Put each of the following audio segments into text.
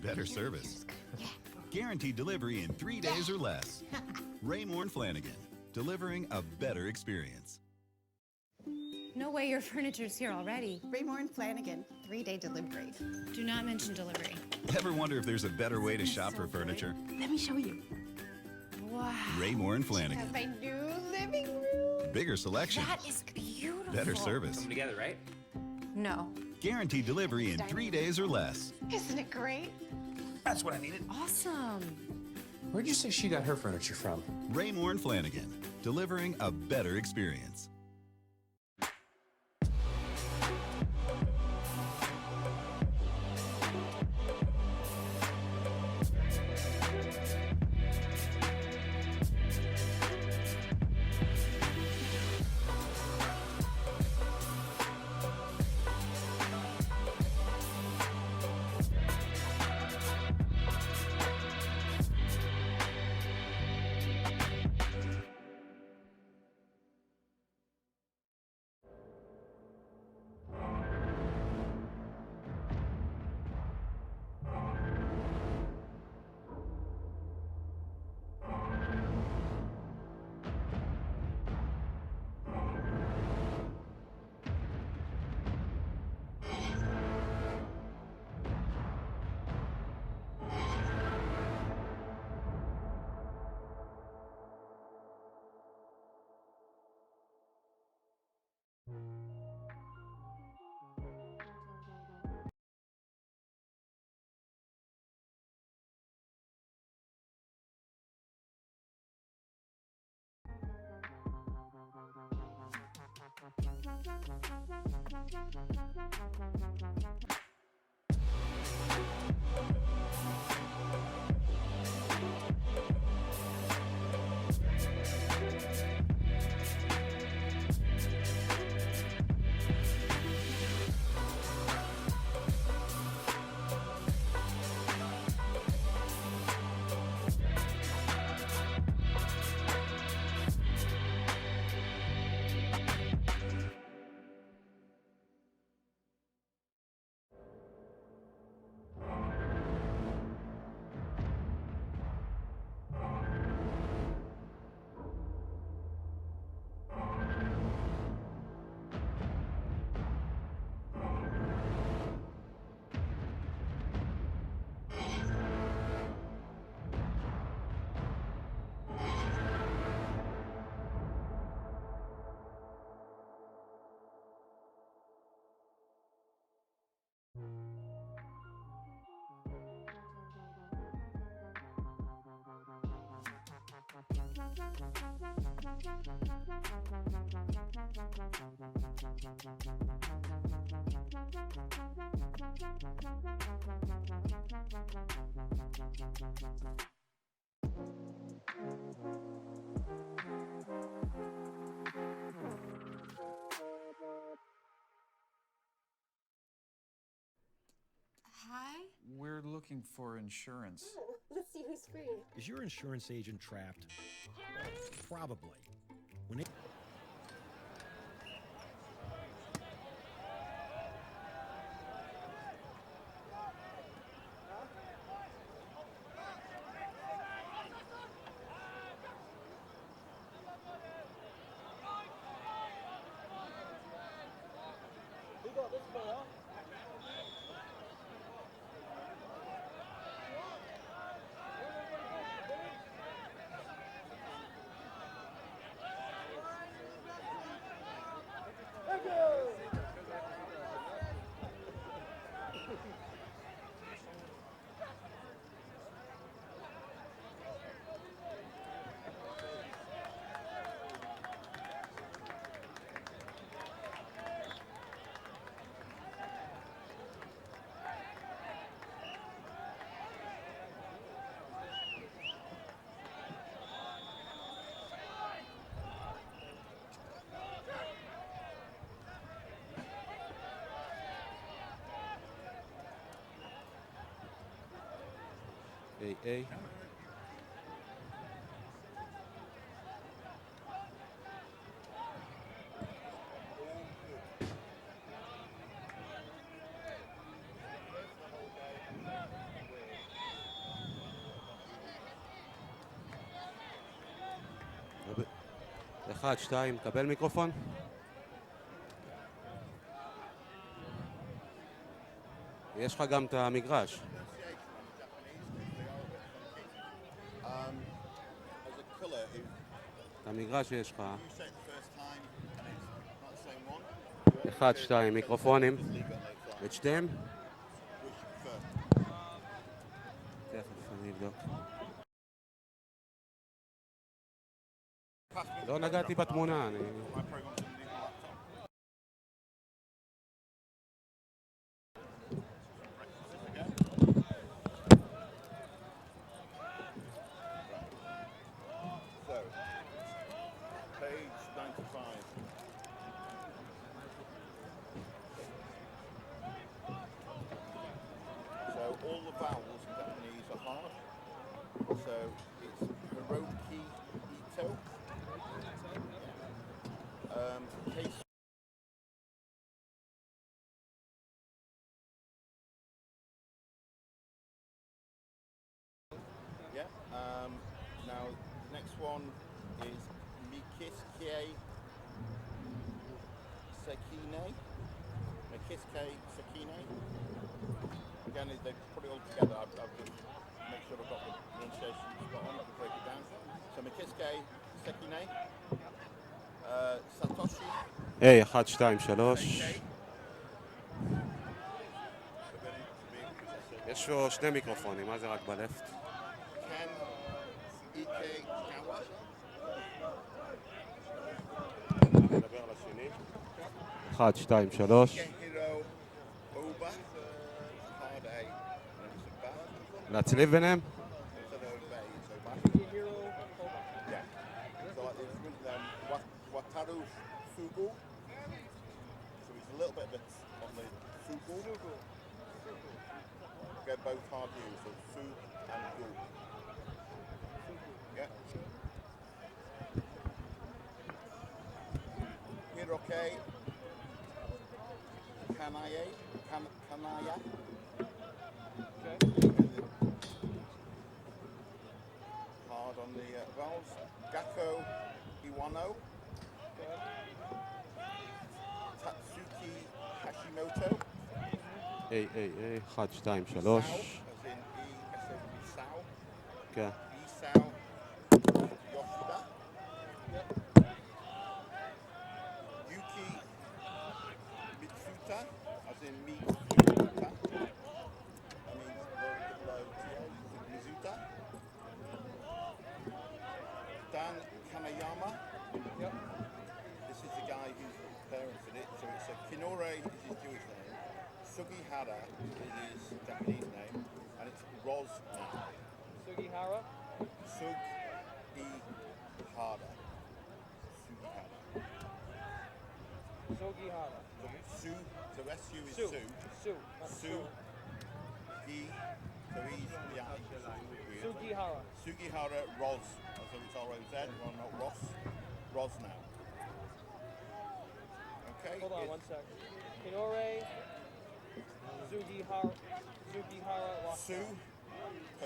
better service. Guaranteed delivery in 3 days or less. Raymore and Flanagan, delivering a better experience. No way your furniture's here already. Raymore and Flanagan, 3-day delivery. Do not mention delivery. Ever wonder if there's a better way to shop for furniture? Let me show you. Wow. Raymore and Flanagan. Have my new living room. Bigger selection. That is beautiful. Better service. Come together, right? No. Guaranteed delivery in 3 days or less. Isn't it great? That's what I needed. Awesome. Where'd you say she got her furniture from? Raymore and Flanagan, delivering a better experience. Hi? We're looking for insurance. Let's see who's free. Is your insurance agent trapped? Probably. When it A. 1, 2, קבל מיקרופון. יש לך גם את המגרש. את המגרש יש לך. 1, 2, מיקרופונים. את שתיהם? תכף אני אבדוק. לא נגעתי בתמונה, אני... All the vowels in Japanese are hard. So it's Hiroki Ito. Case yeah. Now next one is Mikiske Sekine. Mikiske Sekine. Again, they put it all together. I've just make sure I've got the pronunciation spot on. I can break it down. So Mikiske Sekine, Satoshi. היי, 1, 2, 3. יש לו שני מיקרופונים, מה זה רק בלפט? Ken Ikekawa. נדבר על השני. 1, 2, 3. Kenhiro Oba. Hard A. להצליב ביניהם? Wataru Fugu. So he's a little bit of it on the Fugu. Get both hard U's, so Fu and Gu. Yeah. Hiroke Kanaye. Kanaya. Okay. Hard on the vowels. Gakko Iwano. Tatsuki Hashimoto. היי, היי, היי, 1, 2, 3. כן. Isao Yoshida. Yuki Mitsuta, as in Mitsuta. That means below Mizuta. Dan Kanayama. Yep. This is the guy whose parents did it. So it's a Kinore is his Jewish name. Sugihara is his Japanese name. And it's Roz now. Sugihara? Sugihara. Sugihara. Su, so SU is Su. Su. Su. Su. Gi. So he's the I. Sugihara. Sugihara Roz. So it's R-O-Z, well not Ross. Roz now. Okay. Hold on one sec. Kinore. Sugihara. Su.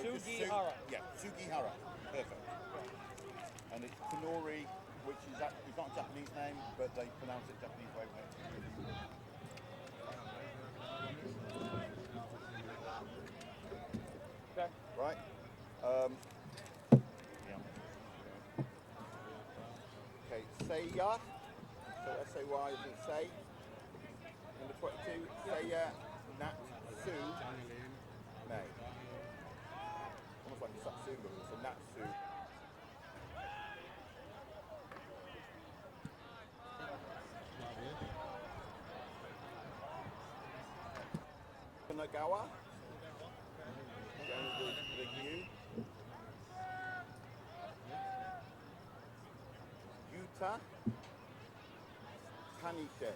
Sugihara. Yeah, Sugihara. Perfect. And it's Kunori, which is it's not a Japanese name, but they pronounce it Japanese way. Okay. Right. Okay, Seiya. So S-A-Y is in Sei. Number 22, Seiya Natsu Nei. Almost like a Satsuma, it's a Natsu. Kanagawa. Going with the U. Yuta Tanike.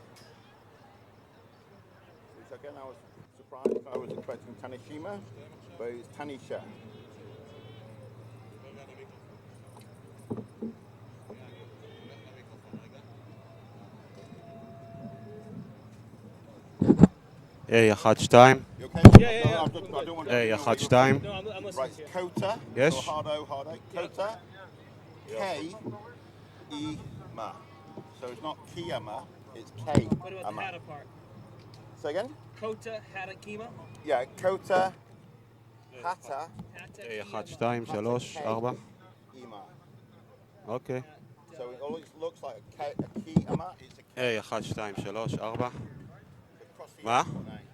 Which again I was surprised. I was expecting Tanishima, but it's Tanisha. היי, 1, 2. You okay? Yeah. I don't want to. היי, 1, 2. No, I'm listening Right, to you. Kota. Yes. So Hardo. Kota. K. E. Ma. So it's not Kiyama, it's K. What about the Hata part? Say again? Kota, Hata, Kima? Yeah, Kota, Hata, A 1, 2, 3, 4. Ima. אוקיי. So it always looks like a Kiyama, it's a K. היי, 1, 2, 3, 4. Across the Ma? name.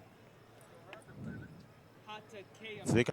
Hata, Kiyama. צביקה.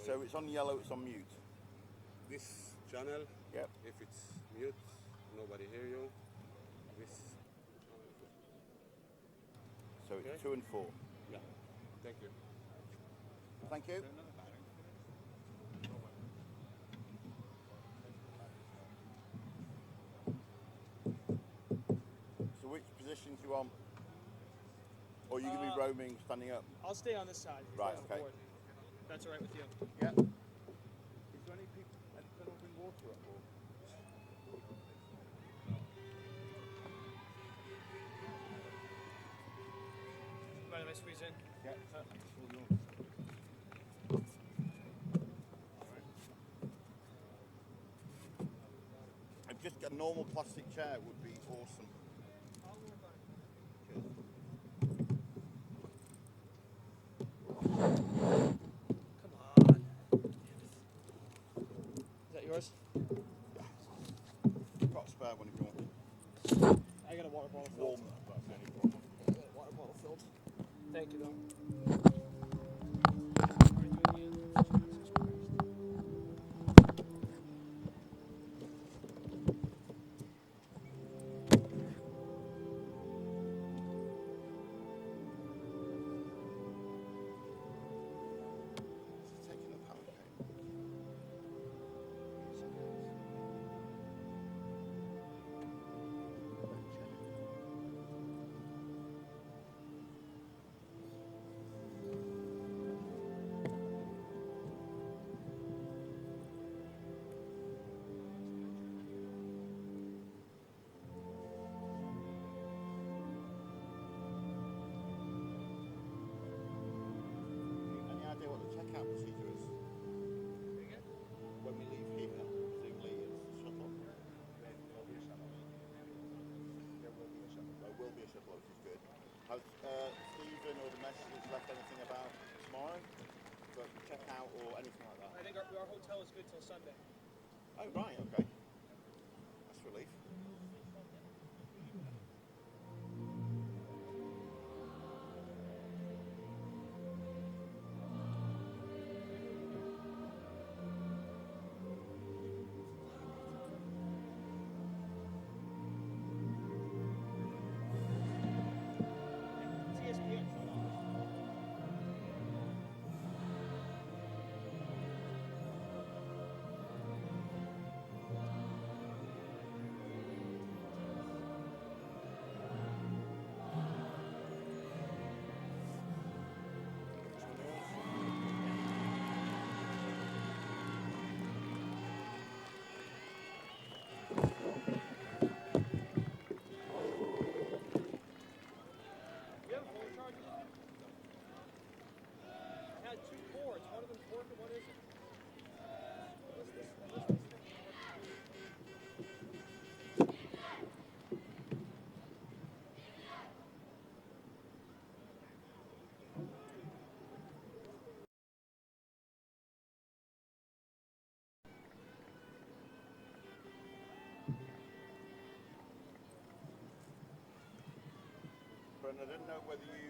So it's on yellow, it's on mute. This channel, Yep. if it's mute, nobody hear you. This, So it's Okay. 2 and 4. yeah. Thank you. Thank you. So which positions you on? Or are you going to be roaming, standing up? I'll stay on this side. Right, That's okay. forward. That's all right with you. Yeah. Is there any people that don't bring water up? Or? Mind if I squeeze in? Yeah. Just a normal plastic chair would be awesome. Come on. Is that yours? Got a spare one if you want. I got a water bottle Warm. filled. That's the only problem. I got a water bottle filled. Thank you, though. Are you in the end? Jesus Christ. Is it taking the power cable? Any idea what the checkout procedure is? When we leave here, presumably it's shuttle. There will be a shuttle. There will be a shuttle, which is good. Has Stephen or the messengers left anything about tomorrow? For checkout or anything like that? I think our hotel is good till Sunday. Oh, right, okay. That's relief. It's ESPN. and I didn't know whether you.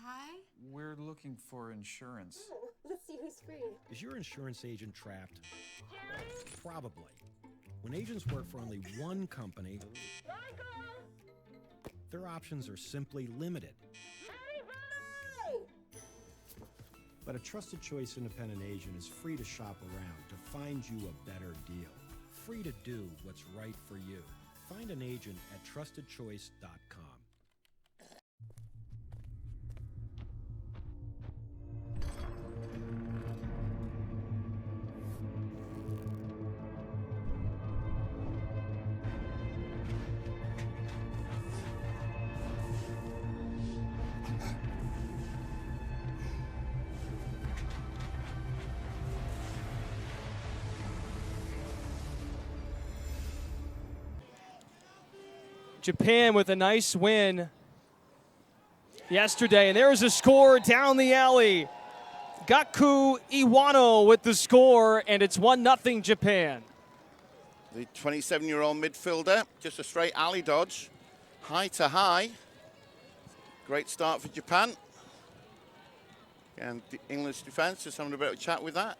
Hi. We're looking for insurance. Oh, let's see who's free. Is your insurance agent trapped? Probably. When agents work for only one company, their options are simply limited. But a Trusted Choice independent agent is free to shop around to find you a better deal. Free to do what's right for you. Find an agent at trustedchoice.com. Japan with a nice win yesterday. And there's a score down the alley. Gaku Iwano with the score, and it's 1-0 Japan. The 27-year-old midfielder, just a straight alley dodge, high to high. Great start for Japan. And the English defence just having a bit of a chat with that.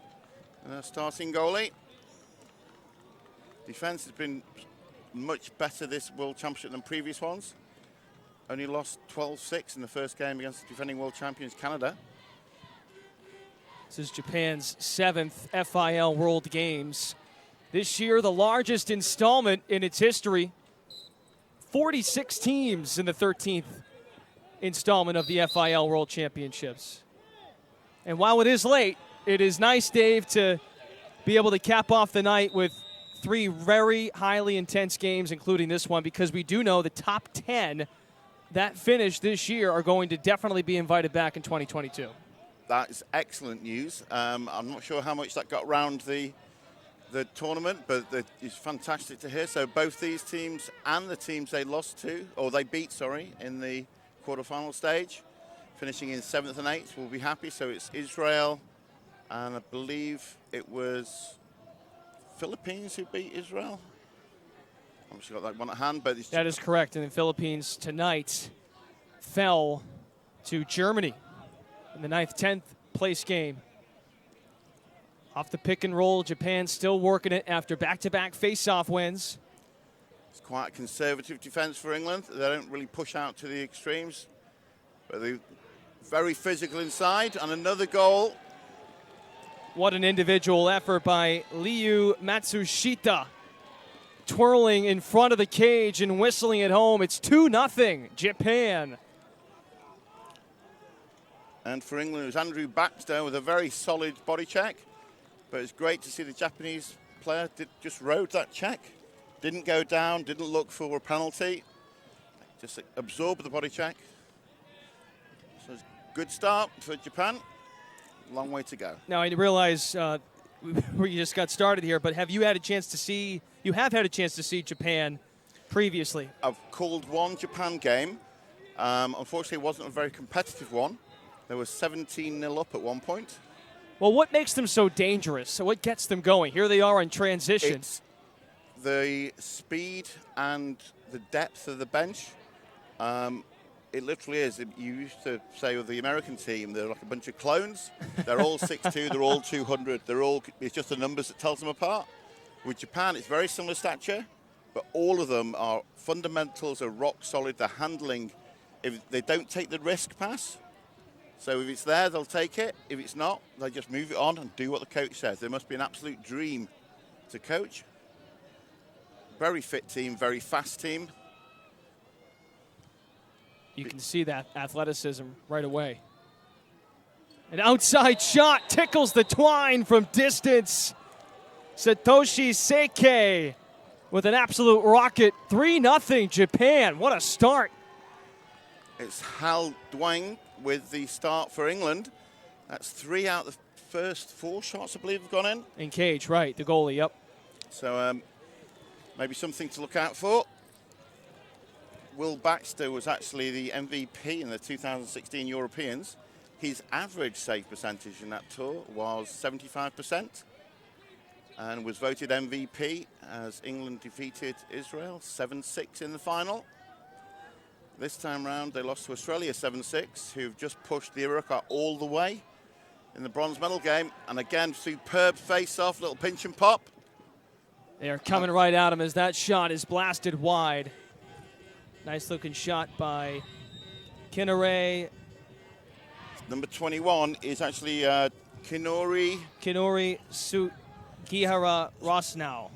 And a starting goalie. Defense has been much better this World Championship than previous ones. Only lost 12-6 in the first game against the defending world champions, Canada. This is Japan's 7th FIL World Games. This year, the largest installment in its history. 46 teams in the 13th installment of the FIL World Championships. And while it is late, it is nice, Dave, to be able to cap off the night with 3 very highly intense games, including this one, because we do know the top 10 that finish this year are going to definitely be invited back in 2022. That is excellent news. I'm not sure how much that got around the tournament, but it's fantastic to hear. So both these teams and the teams they lost to, or they beat, sorry, in the quarterfinal stage, finishing in 7th and 8th, will be happy. So it's Israel, and I believe it was Philippines who beat Israel. I've just got that one at hand, but that is correct. And the Philippines tonight fell to Germany in the 9th, 10th place game. Off the pick and roll, Japan still working it after back-to-back face-off wins. It's quite a conservative defense for England. They don't really push out to the extremes, but they're very physical inside. And another goal. What an individual effort by Ryu Matsushita. Twirling in front of the cage and whistling it home. It's 2-0, Japan. And for England, it was Andrew Baxter with a very solid body check. But it's great to see the Japanese player just rode that check. Didn't go down, didn't look for a penalty. Just absorbed the body check. So it's a good start for Japan. Long way to go. Now, I realize we just got started here, but have you had a chance to see, you have had a chance to see Japan previously? I've called one Japan game. Unfortunately, it wasn't a very competitive one. There was 17-0 up at one point. Well, what makes them so dangerous? So what gets them going? Here they are in transition. It's the speed and the depth of the bench. It literally is. You used to say with the American team, they're like a bunch of clones. They're all 6'2", they're all 200. It's just the numbers that tells them apart. With Japan, it's very similar stature, but all of them are fundamentals, are rock solid. They're handling. If they don't take the risk pass, so if it's there, they'll take it. If it's not, they just move it on and do what the coach says. There must be an absolute dream to coach. Very fit team, very fast team. You can see that athleticism right away. An outside shot tickles the twine from distance. Satoshi Seike with an absolute rocket. 3-0 Japan. What a start. It's Hal Dwang with the start for England. That's 3 out of the first 4 shots, I believe, have gone in. In cage, right, the goalie, yep. So maybe something to look out for. Will Baxter was actually the MVP in the 2016 Europeans. His average save percentage in that tour was 75% and was voted MVP as England defeated Israel 7-6 in the final. This time round, they lost to Australia 7-6, who've just pushed the Iroquois all the way in the bronze medal game. And again, superb face-off, little pinch and pop. They are coming right at him as that shot is blasted wide. Nice looking shot by Kinore. Number 21 is actually Kinori Sugihara Rosnow.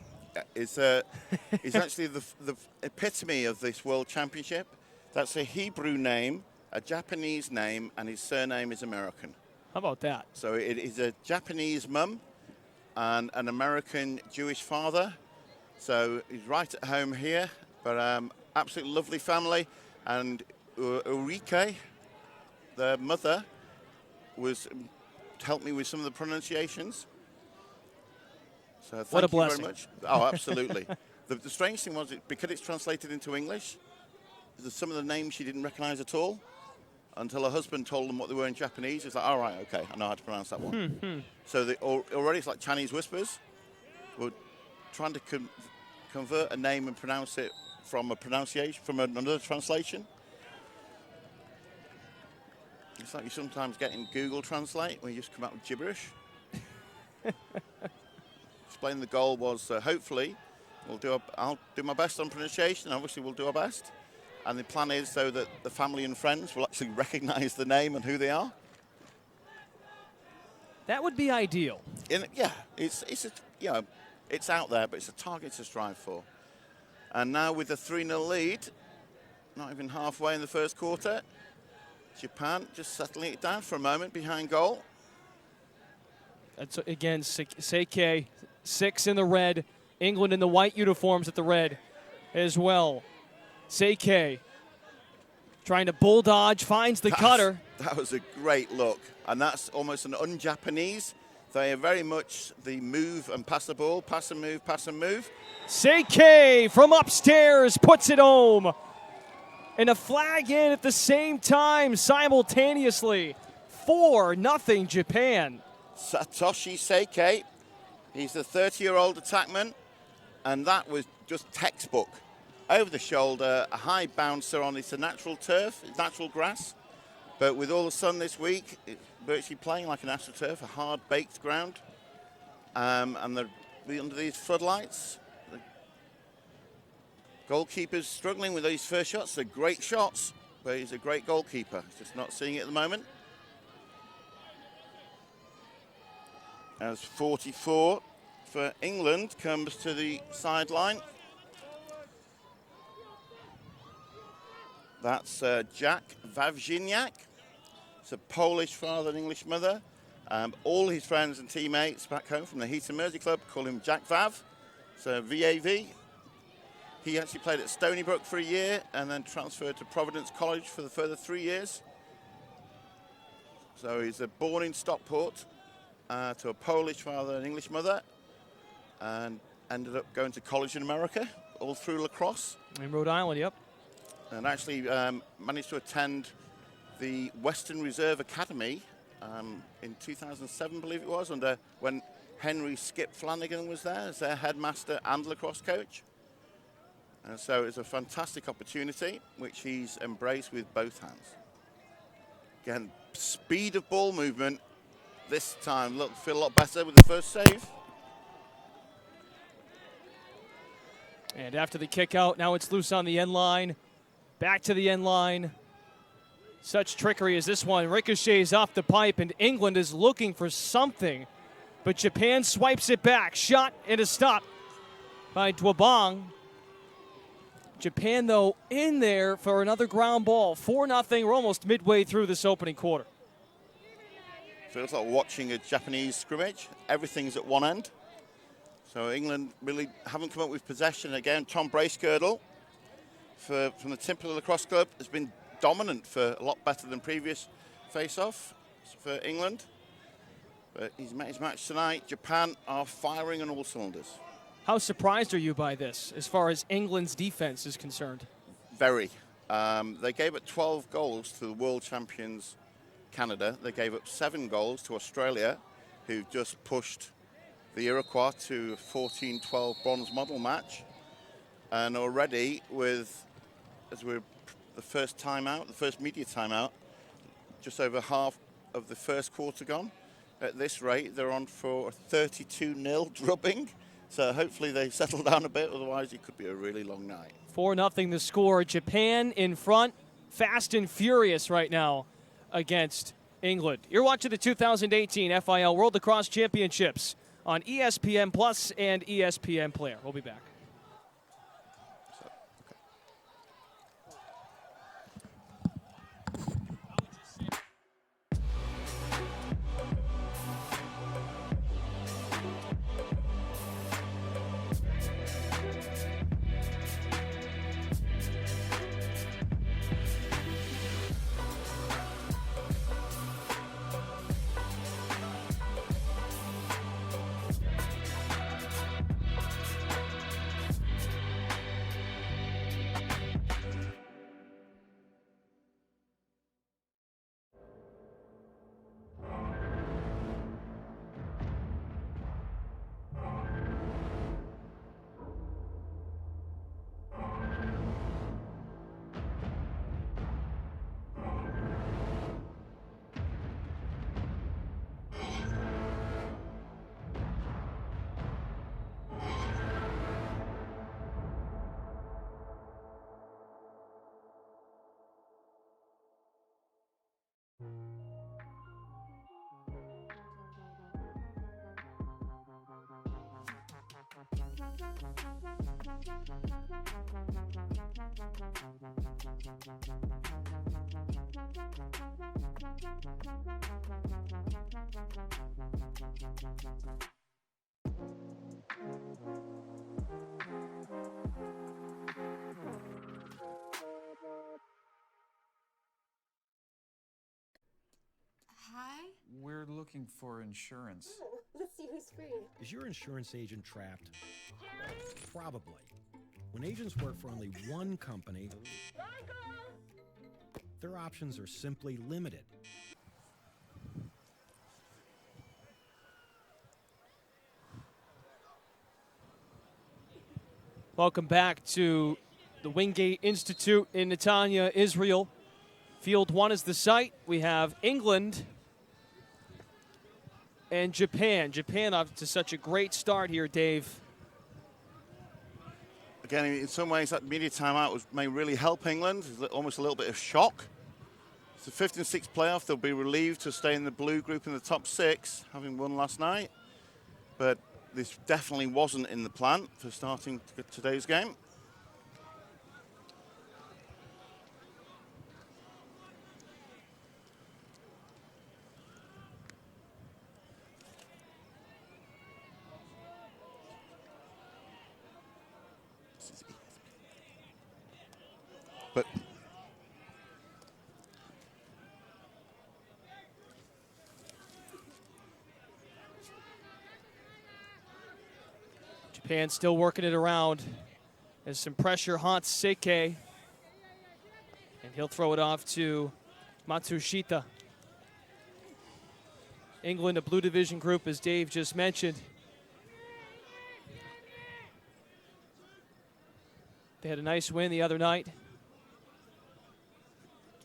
Is actually the epitome of this World Championship. That's a Hebrew name, a Japanese name, and his surname is American. How about that? So it is a Japanese mum and an American Jewish father. So he's right at home here, but absolutely lovely family. And Ulrike, the mother, helped me with some of the pronunciations. So what a thank you blessing. very much. Oh, absolutely. The strange thing was, because it's translated into English, some of the names she didn't recognize at all until her husband told them what they were in Japanese. It's like, all right, okay, I know how to pronounce that one. So already it's like Chinese whispers. We're trying to convert a name and pronounce it from another translation. It's like you sometimes get in Google Translate where you just come out with gibberish. Explain the goal was hopefully I'll do my best on pronunciation. Obviously, we'll do our best. And the plan is so that the family and friends will actually recognise the name and who they are. That would be ideal. It's out there, but it's a target to strive for. And now with a 3-0 lead, not even halfway in the first quarter, Japan just settling it down for a moment behind goal. That's again Seikei, 6 in the red. England in the white uniforms at the red as well. Seikei trying to bull dodge, finds the cutter. That was a great look, and that's almost an un-Japanese. They are very much the move and pass the ball, pass and move, pass and move. Seikei from upstairs puts it home. And a flag in at the same time, simultaneously. 4-0 Japan. Satoshi Seikei, he's the 30-year-old attackman, and that was just textbook. Over the shoulder, a high bouncer on it's a natural turf, it's natural grass. But with all the sun this week, it's virtually playing like an AstroTurf, a hard-baked ground. And under these floodlights, the goalkeeper's struggling with these first shots. They're great shots, but he's a great goalkeeper. He's just not seeing it at the moment. As 44 for England comes to the sideline. That's Jack Wawrzyniak. It's a Polish father and English mother. All his friends and teammates back home from the Heaton Mersey Club call him Jack Vav. So VAV. He actually played at Stony Brook for a year and then transferred to Providence College for the further 3 years. So he's born in Stockport to a Polish father and English mother, and ended up going to college in America, all through lacrosse. In Rhode Island, yep. And actually managed to attend the Western Reserve Academy in 2007, I believe it was, when Henry Skip Flanagan was there as their headmaster and lacrosse coach. And so it's a fantastic opportunity, which he's embraced with both hands. Again, speed of ball movement. This time, feel a lot better with the first save. And after the kick out, now it's loose on the end line. Back to the end line. Such trickery as this one. Ricochets off the pipe, and England is looking for something. But Japan swipes it back. Shot and a stop by Dwabong. Japan, though, in there for another ground ball. 4-0. We're almost midway through this opening quarter. Feels like watching a Japanese scrimmage. Everything's at one end. So England really haven't come up with possession. Again, Tom Bracegirdle from the Timperley Lacrosse Club has been dominant for a lot better than previous face-off for England. But he's met his match tonight. Japan are firing on all cylinders. How surprised are you by this as far as England's defense is concerned? Very. They gave up 12 goals to the world champions Canada. They gave up 7 goals to Australia, who just pushed the Iroquois to a 14-12 bronze medal match. And already as we're the first timeout, the first media timeout, just over half of the first quarter gone. At this rate, they're on for a 32-0 drubbing. So hopefully they settle down a bit, otherwise it could be a really long night. 4-0 the score. Japan in front, fast and furious right now against England. You're watching the 2018 FIL World Lacrosse Championships on ESPN Plus and ESPN Player. We'll be back. Hi. We're looking for insurance. Oh, let's see who's free. Is your insurance agent trapped? Probably. When agents work for only one company, their options are simply limited. Welcome back to the Wingate Institute in Netanya, Israel. Field 1 is the site. We have England and Japan. Japan off to such a great start here, Dave. Again, in some ways, that media timeout may really help England. It's almost a little bit of shock. It's the 5th and 6th playoff. They'll be relieved to stay in the blue group in the top 6, having won last night. But this definitely wasn't in the plan for starting today's game. But Japan still working it around as some pressure haunts Seike. And he'll throw it off to Matsushita. England, a blue division group, as Dave just mentioned. They had a nice win the other night.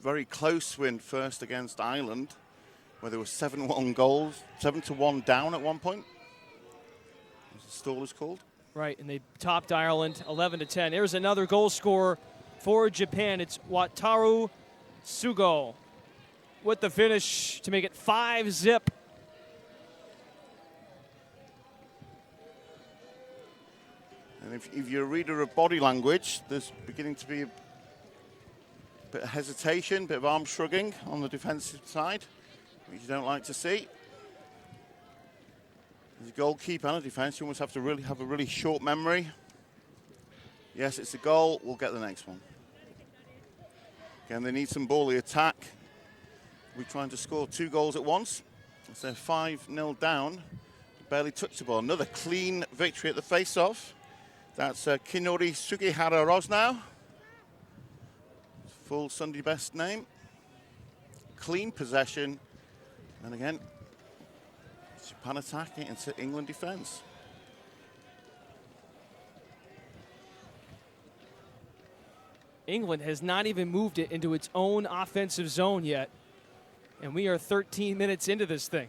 very close win first against Ireland, where there were 7-1 goals, 7-1 down at one point. As the stall is called. Right, and they topped Ireland 11-10. Here's another goal scorer for Japan. It's Wataru Sugo with the finish to make it 5-0. And if you're a reader of body language, there's beginning to be a bit of hesitation, a bit of arm shrugging on the defensive side, which you don't like to see. As a goalkeeper and a defense, you almost have to really have a really short memory. Yes, it's a goal. We'll get the next one. Again, they need some bally attack. We're trying to score 2 goals at once. It's a 5-0 down. Barely touched the ball. Another clean victory at the face-off. That's Kinori Sugihara Rosnow. Full Sunday best name. Clean possession. And again, Japan attacking into England defence. England has not even moved it into its own offensive zone yet. And we are 13 minutes into this thing.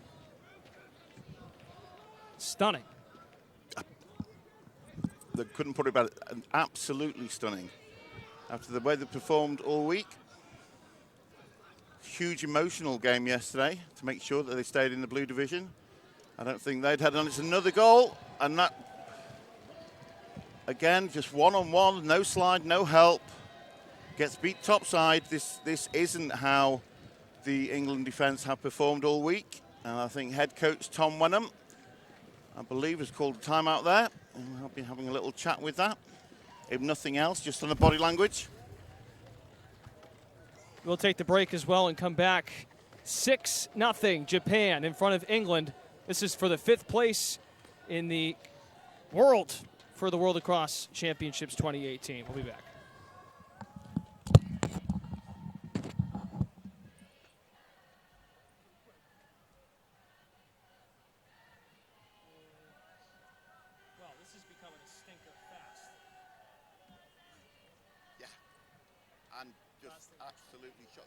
Stunning. They couldn't put it better. Absolutely stunning. After the way they performed all week. Huge emotional game yesterday to make sure that they stayed in the blue division. I don't think they'd had on. It's another goal. And that, again, just one-on-one, no slide, no help. Gets beat topside. This isn't how the England defence have performed all week. And I think head coach Tom Wenham, I believe, has called a timeout there. And I'll be having a little chat with that. If nothing else, just on the body language. We'll take the break as well and come back. 6-0 Japan in front of England. This is for the 5th place in the world for the World Lacrosse Championships 2018. We'll be back. Well, this is becoming a stinker fast. Yeah. And just absolutely shot.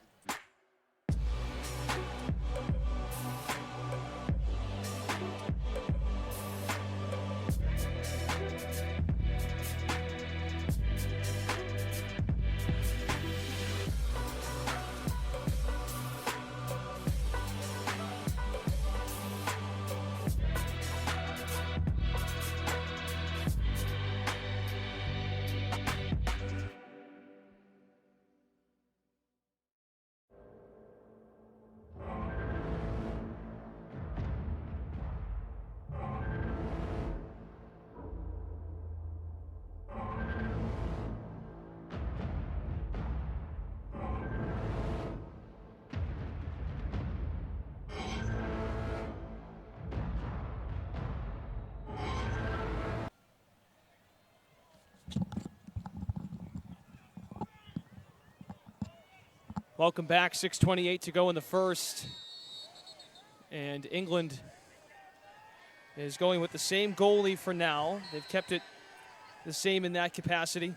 Welcome back. 6:28 to go in the first. And England is going with the same goalie for now. They've kept it the same in that capacity.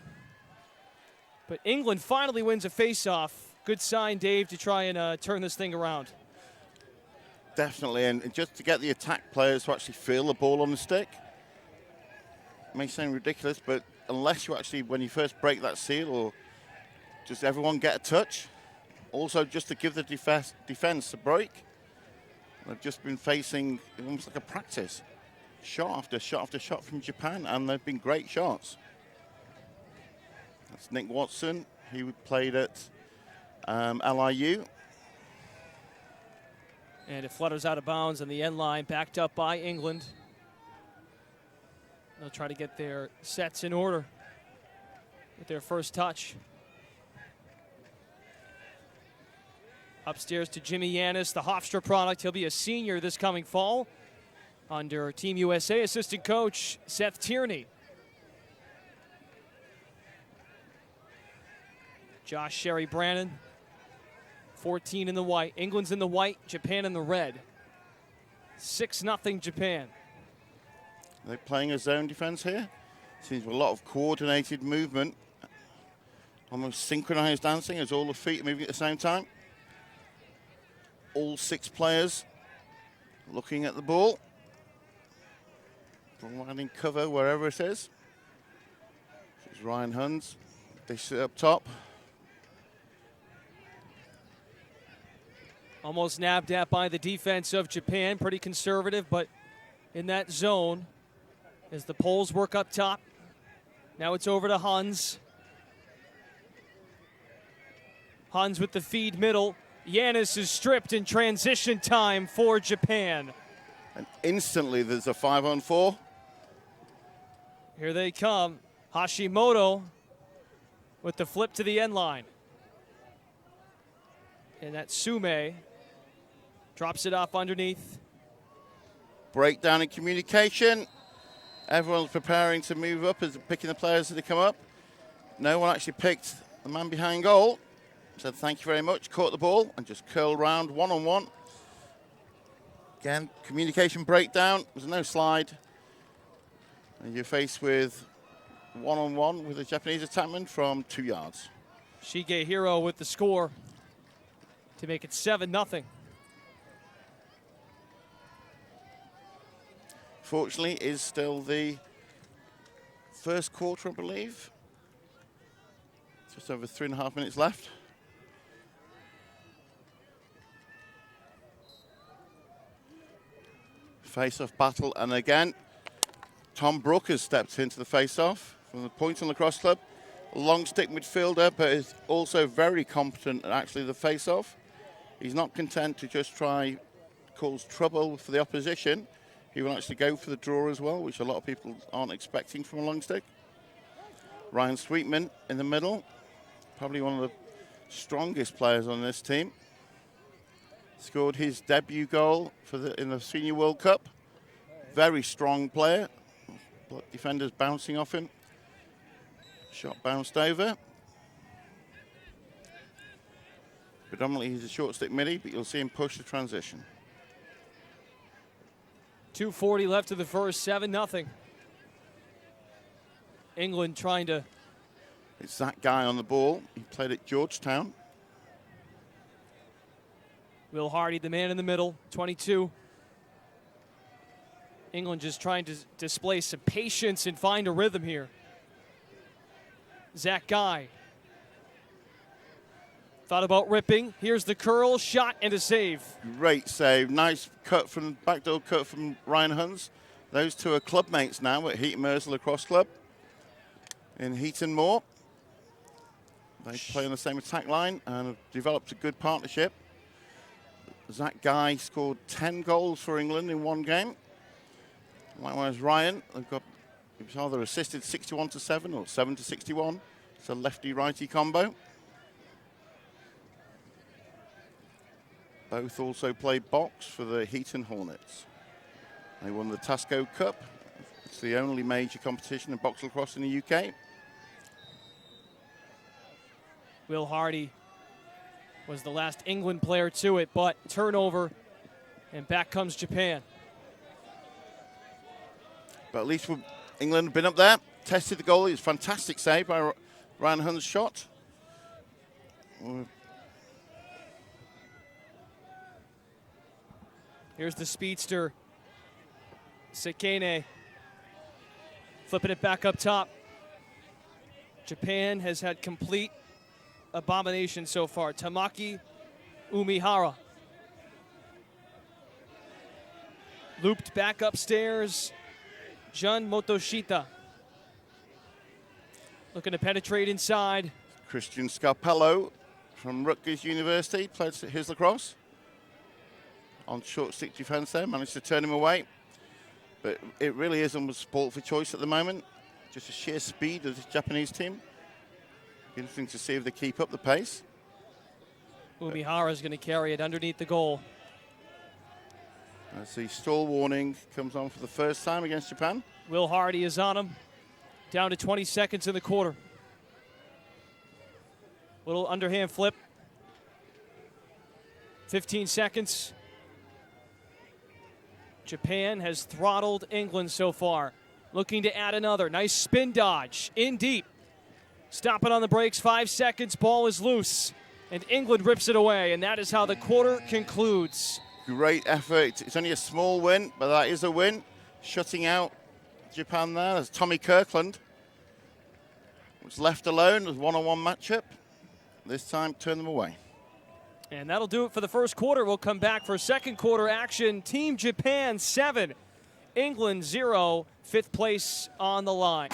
But England finally wins a faceoff. Good sign, Dave, to try and turn this thing around. Definitely, and just to get the attack players to actually feel the ball on the stick. It may sound ridiculous, but unless you actually, when you first break that seal, or just everyone get a touch, also just to give the defense a break. They've just been facing almost like a practice, shot after shot after shot from Japan, and they've been great shots. That's Nick Watson. He played at LIU. And it flutters out of bounds on the end line, backed up by England. They'll try to get their sets in order with their first touch. Upstairs to Jimmy Yanis, the Hofstra product. He'll be a senior this coming fall under Team USA assistant coach Seth Tierney. Josh Sherry Brannon, 14 in the white. England's in the white, Japan in the red. 6-0 Japan. They're playing a zone defense here. Seems a lot of coordinated movement. Almost synchronized dancing as all the feet are moving at the same time. All 6 players looking at the ball, providing cover wherever it is. This is Ryan Huns. They sit up top. Almost nabbed at by the defense of Japan. Pretty conservative, but in that zone as the Poles work up top. Now it's over to Huns. Huns with the feed middle. Yanis is stripped in transition time for Japan. And instantly there's a 5-on-4. Here they come. Hashimoto with the flip to the end line. And that Sume drops it off underneath. Breakdown in communication. Everyone's preparing to move up as picking the players as they come up. No one actually picked the man behind goal. Said thank you very much, caught the ball and just curled round one-on-one. Again, communication breakdown. There's no slide. And you're faced with one-on-one with a Japanese attackman from 2 yards. Shigehiro with the score to make it 7-0. Fortunately, is still the first quarter, I believe. Just over 3.5 minutes left. Face-off battle, and again, Tom Brook has stepped into the face-off from the point on the cross club. A long stick midfielder, but is also very competent at actually the face-off. He's not content to just try cause trouble for the opposition. He will actually go for the draw as well, which a lot of people aren't expecting from a long stick. Ryan Sweetman in the middle, probably one of the strongest players on this team. Scored his debut goal in the Senior World Cup. Very strong player. Defenders bouncing off him. Shot bounced over. Predominantly he's a short stick midi, but you'll see him push the transition. 2:40 left of the first, 7-0. England trying to... It's that guy on the ball. He played at Georgetown. Will Hardy, the man in the middle, 22. England just trying to display some patience and find a rhythm here. Zach Guy. Thought about ripping. Here's the curl, shot, and a save. Great save. Nice cut from backdoor cut from Ryan Huns. Those two are club mates now at Heaton Mersey Lacrosse Club in Heaton Moor. They play on the same attack line and have developed a good partnership. Zach Guy scored 10 goals for England in one game. Likewise, Ryan, he was either assisted 61-7 or 7-61. It's a lefty-righty combo. Both also played box for the Heaton Hornets. They won the Tasco Cup. It's the only major competition in box lacrosse in the UK. Will Hardy was the last England player to it, but turnover, and back comes Japan. But at least England have been up there, tested the goalie. It's a fantastic save by Ryan Hunt's shot. Here's the speedster, Sekine, flipping it back up top. Japan has had complete abomination so far. Tamaki Umihara. Looped back upstairs, Jun Motoshita. Looking to penetrate inside. Christian Scarpello from Rutgers University played his lacrosse. On short stick defence there, managed to turn him away. But it really is almost sport for choice at the moment. Just the sheer speed of this Japanese team. Interesting to see if they keep up the pace. Umihara is going to carry it underneath the goal. As the stall warning comes on for the first time against Japan. Will Hardy is on him. Down to 20 seconds in the quarter. Little underhand flip. 15 seconds. Japan has throttled England so far. Looking to add another. Nice spin dodge. In deep. Stop it on the brakes. 5 seconds. Ball is loose. And England rips it away. And that is how the quarter concludes. Great effort. It's only a small win, but that is a win. Shutting out Japan there. There's Tommy Kirkland. Was left alone. It was one-on-one matchup. This time, turn them away. And that'll do it for the first quarter. We'll come back for second quarter action. Team Japan 7, England 0, fifth place on the line.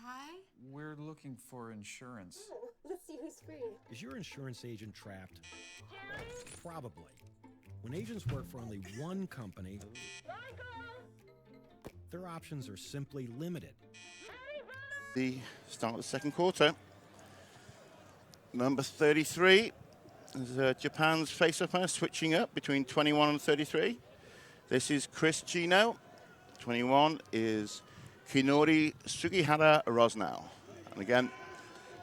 Hi? We're looking for insurance. Oh, let's see who's free. Is your insurance agent trapped? Probably. When agents work for only one company, their options are simply limited. The start of the second quarter. Number 33 is Japan's face-up pair, switching up between 21 and 33. This is Chris Gino. 21 is Kinori Sugihara Rosnow. And again,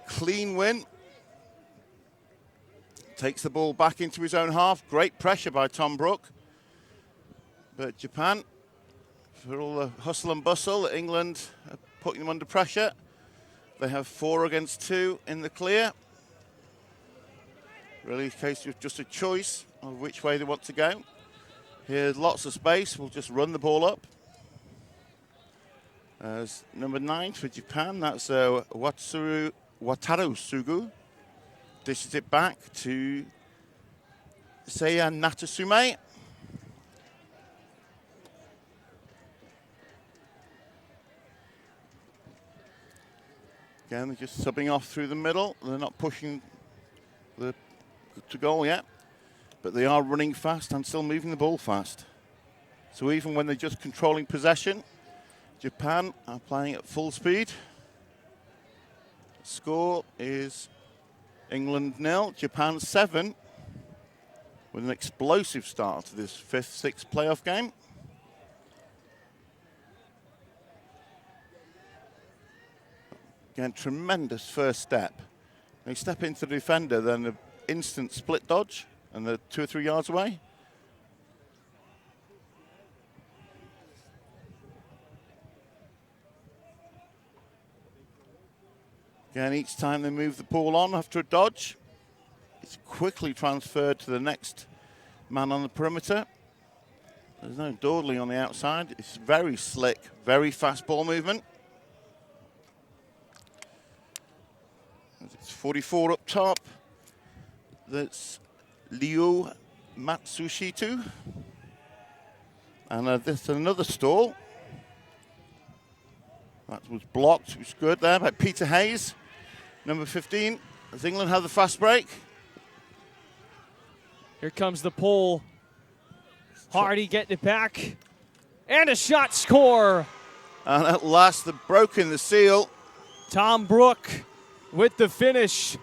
clean win. Takes the ball back into his own half. Great pressure by Tom Brook. But Japan, for all the hustle and bustle, England are putting them under pressure. They have 4 against 2 in the clear. Really a case of just a choice of which way they want to go. Here's lots of space. We'll just run the ball up. As number 9 for Japan, that's Wataru Sugu. Dishes it back to Seiya Natasume. Again, they're just subbing off through the middle. They're not pushing to goal yet, but they are running fast and still moving the ball fast. So even when they're just controlling possession, Japan are playing at full speed. Score is England 0, Japan 7, with an explosive start to this 5th-6th playoff game. Again, tremendous first step. You step into the defender, then an instant split dodge, and they're 2 or 3 yards away. Again, each time they move the ball on after a dodge, it's quickly transferred to the next man on the perimeter. There's no dawdling on the outside. It's very slick, very fast ball movement. It's 44 up top. That's Liu Matsushitu. And there's another stall. That was blocked, which was good there by Peter Hayes. Number 15, as England have the fast break. Here comes the pull. Hardy getting it back. And a shot score. And at last, they've broken the seal. Tom Brook with the finish.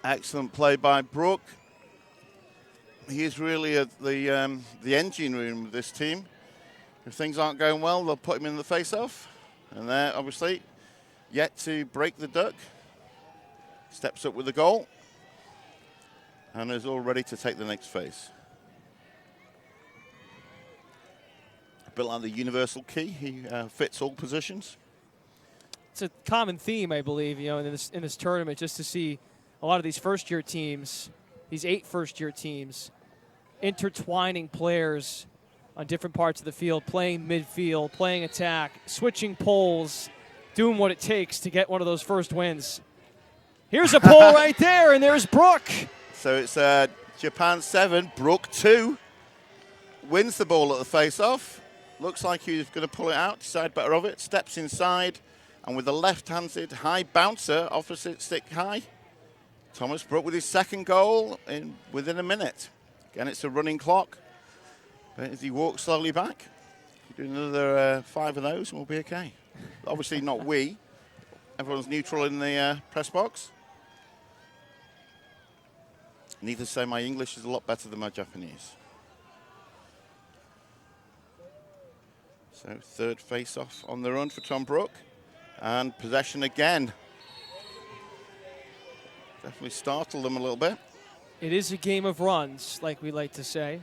Excellent play by Brook. He is really the engine room of this team. If things aren't going well, they'll put him in the face-off. And there, obviously, yet to break the duck. Steps up with the goal. And is all ready to take the next phase. A bit like the universal key, he fits all positions. It's a common theme, I believe, in this tournament, just to see a lot of these first-year teams, these 8 first-year teams, intertwining players on different parts of the field, playing midfield, playing attack, switching poles, doing what it takes to get one of those first wins. Here's a pole right there, and there's Brook. So it's Japan 7, Brook 2. Wins the ball at the face-off. Looks like he's going to pull it out, decide better of it. Steps inside, and with the left-handed high bouncer, opposite stick high. Thomas Brook with his second goal within a minute. Again, it's a running clock. But as he walks slowly back, do another 5 of those and we'll be okay. Obviously not we. Everyone's neutral in the press box. Needless to say, my English is a lot better than my Japanese. So third face-off on the run for Tom Brook. And possession again. Definitely startled them a little bit. It is a game of runs, like we like to say.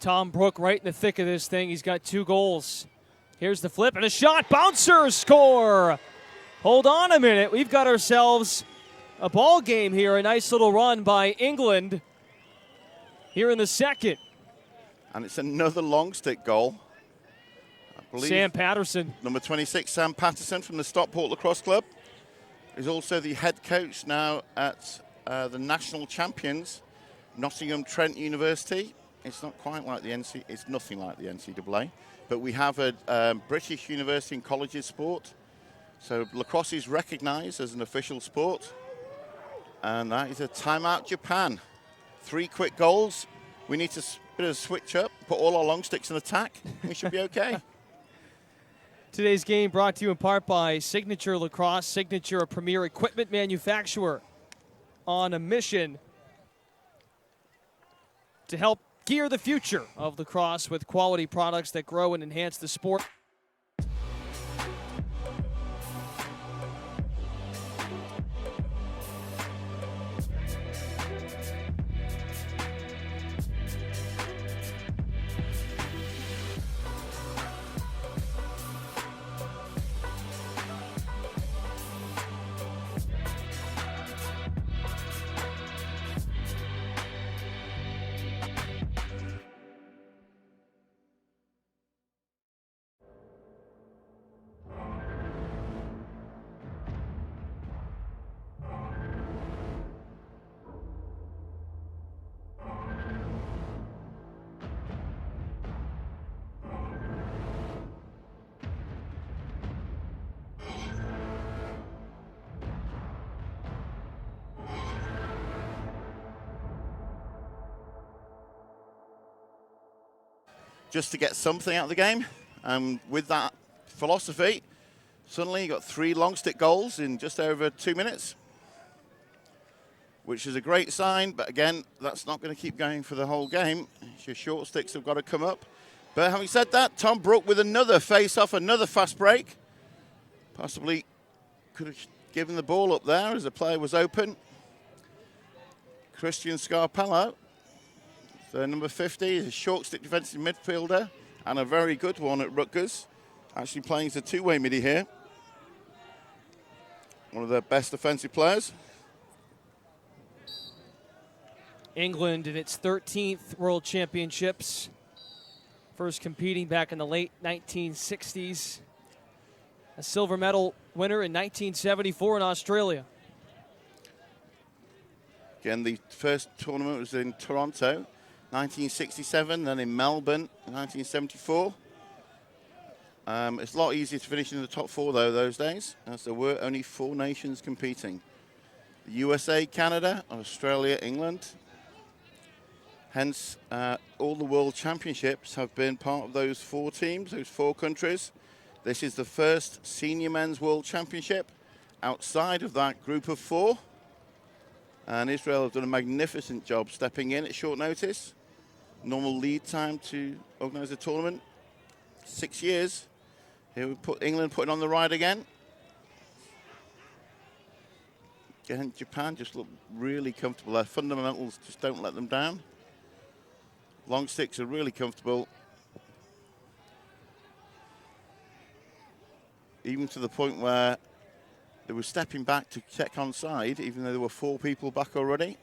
Tom Brook right in the thick of this thing. He's got 2 goals. Here's the flip and a shot. Bouncer score. Hold on a minute. We've got ourselves a ball game here. A nice little run by England here in the second. And it's another long stick goal. I believe Sam Patterson. Number 26, Sam Patterson from the Stockport Lacrosse Club, is also the head coach now at the national champions, Nottingham Trent University. It's not quite like the NC. It's nothing like the NCAA, but we have a British University and Colleges sport. So lacrosse is recognised as an official sport, and that is a timeout Japan. 3 quick goals. We need to bit of a switch up, put all our long sticks in attack. We should be okay. Today's game brought to you in part by Signature Lacrosse, Signature, a premier equipment manufacturer on a mission to help gear the future of lacrosse with quality products that grow and enhance the sport. Just to get something out of the game. And with that philosophy, Suddenly you got 3 long stick goals in just over 2 minutes, which is a great sign. But again, that's not going to keep going for the whole game. Your short sticks have got to come up. But having said that, Tom Brook with another face-off, another fast break. Possibly could have given the ball up there as the player was open. Christian Scarpello, the number 50, is a short stick defensive midfielder and a very good one at Rutgers. Actually playing as a two-way midi here. One of their best offensive players. England in its 13th World Championships. First competing back in the late 1960s. A silver medal winner in 1974 in Australia. Again, the first tournament was in Toronto, 1967, then in Melbourne, 1974. It's a lot easier to finish in the top 4, though, those days, as there were only 4 nations competing. The USA, Canada, Australia, England. Hence, all the World Championships have been part of those 4 teams, those 4 countries. This is the first Senior Men's World Championship outside of that group of 4. And Israel have done a magnificent job stepping in at short notice. Normal lead time to organise a tournament, 6 years. Here we put England putting on the ride again. Again, Japan just look really comfortable. Their fundamentals just don't let them down. Long sticks are really comfortable. Even to the point where they were stepping back to check onside, even though there were 4 people back already.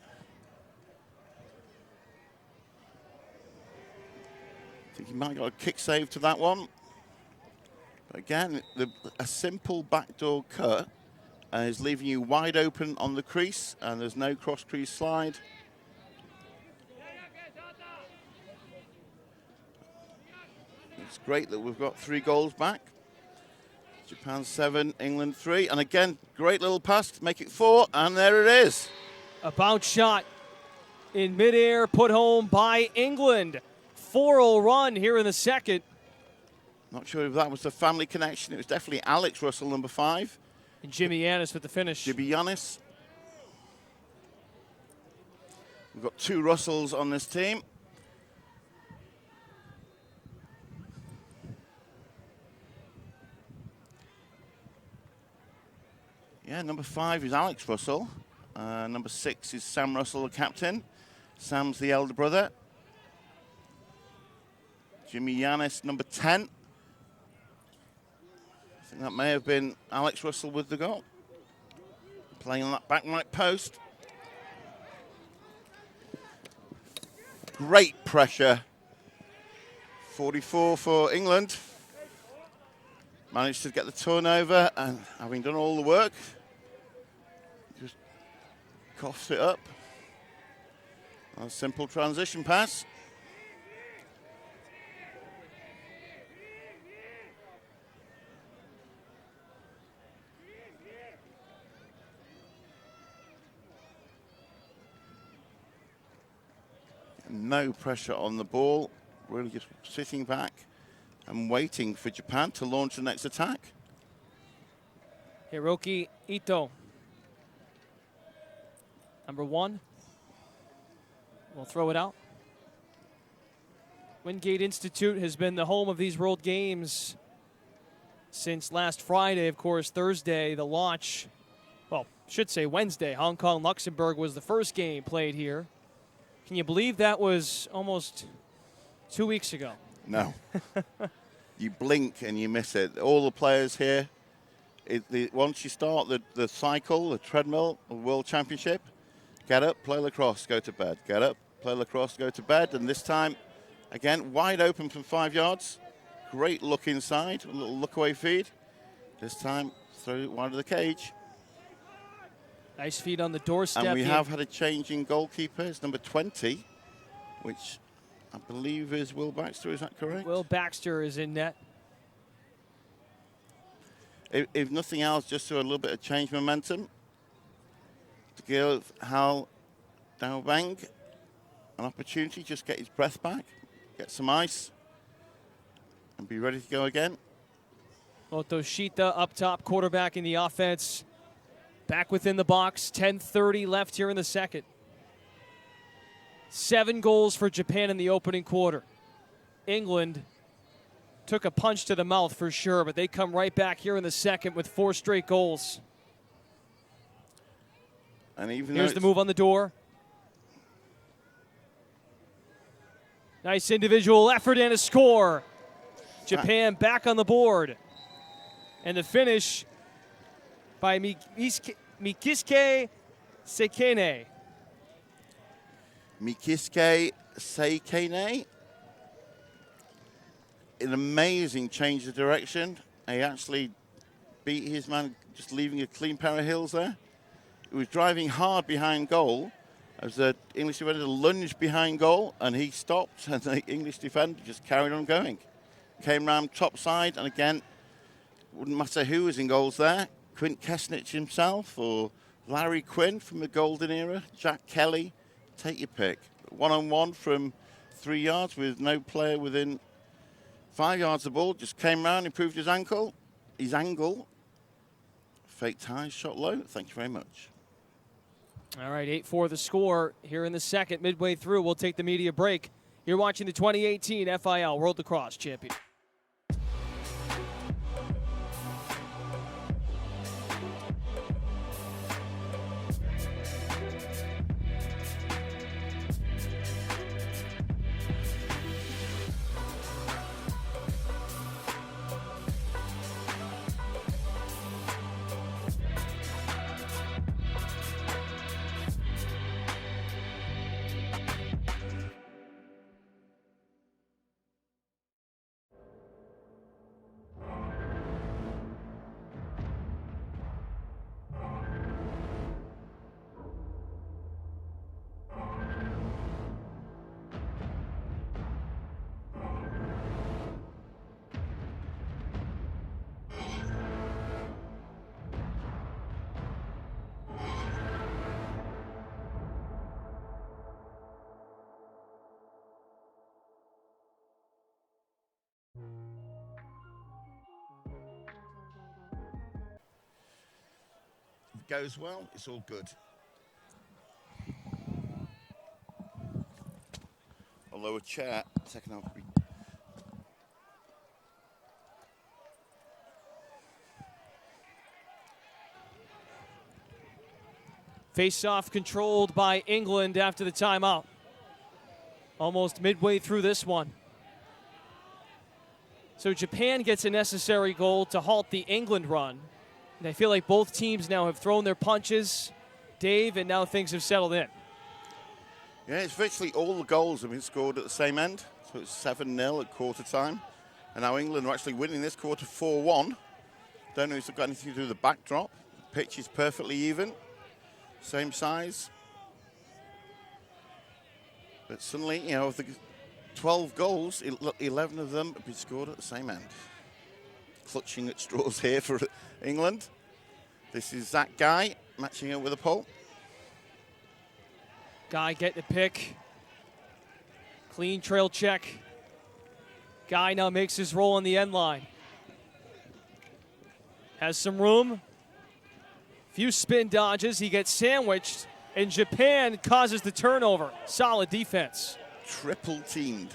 I think he might have got a kick save to that one. But again, a simple backdoor cut is leaving you wide open on the crease, and there's no cross-crease slide. It's great that we've got 3 goals back. Japan 7, England 3. And again, great little pass to make it 4, and there it is. A bounce shot in midair, put home by England. 4-0 run here in the second. Not sure if that was the family connection. It was definitely Alex Russell, number 5. And Jimmy Yanis with the finish. Jimmy Yanis. We've got 2 Russells on this team. Yeah, number 5 is Alex Russell. Number 6 is Sam Russell, the captain. Sam's the elder brother. Jimmy Yanis, number 10. I think that may have been Alex Russell with the goal. Playing on that back right post. Great pressure. 44 for England. Managed to get the turnover, and having done all the work, just coughs it up. A simple transition pass. No pressure on the ball, really just sitting back and waiting for Japan to launch the next attack. Hiroki Ito, number 1. We'll throw it out. Wingate Institute has been the home of these World Games since last Friday. Of course, Thursday, the launch, well, should say Wednesday. Hong Kong, Luxembourg was the first game played here. Can you believe that was almost 2 weeks ago? No. You blink and you miss it. All the players here, once you start the cycle, the treadmill, the World Championship, get up, play lacrosse, go to bed. Get up, play lacrosse, go to bed. And this time, again, wide open from 5 yards. Great look inside, a little look away feed. This time, throw it wide of the cage. Nice feed on the doorstep. And we have had a change in goalkeeper. It's number 20, which I believe is Will Baxter. Is that correct? Will Baxter is in net. If nothing else, just to a little bit of change momentum, to give Hal Daobang an opportunity, just get his breath back, get some ice, and be ready to go again. Otoshita up top, quarterback in the offense. Back within the box, 10:30 left here in the second. 7 goals for Japan in the opening quarter. England took a punch to the mouth for sure, but they come right back here in the second with 4 straight goals. And even Here's the move on the door. Nice individual effort and a score. Japan back on the board. And the finish by Mikisuke Sekine. Mikisuke Sekine, an amazing change of direction. He actually beat his man, just leaving a clean pair of heels there. He was driving hard behind goal as the English defender lunged behind goal, and he stopped, and the English defender just carried on going. Came round top side, and again, wouldn't matter who was in goals there. Quint Kesnich himself, or Larry Quinn from the golden era, Jack Kelly, take your pick. One-on-one from 3 yards with no player within 5 yards of the ball, just came round, improved his angle. Fake ties, shot low. Thank you very much. All right, 8-4 the score here in the second. Midway through, we'll take the media break. You're watching the 2018 FIL World Lacrosse Champion. If it goes well, it's all good. Although a chair, second half. Face-off controlled by England after the timeout. Almost midway through this one. So Japan gets a necessary goal to halt the England run. And I feel like both teams now have thrown their punches, Dave, and now things have settled in. Yeah, it's virtually all the goals have been scored at the same end. So it's 7-0 at quarter time. And now England are actually winning this quarter 4-1. Don't know if it's got anything to do with the backdrop. The pitch is perfectly even. Same size. But suddenly, you know, of the 12 goals, 11 of them have been scored at the same end. Clutching at straws here for England. This is that guy matching up with a pole. Guy get the pick. Clean trail check. Guy now makes his roll on the end line. Has some room. Few spin dodges. He gets sandwiched. And Japan causes the turnover. Solid defense. Triple teamed.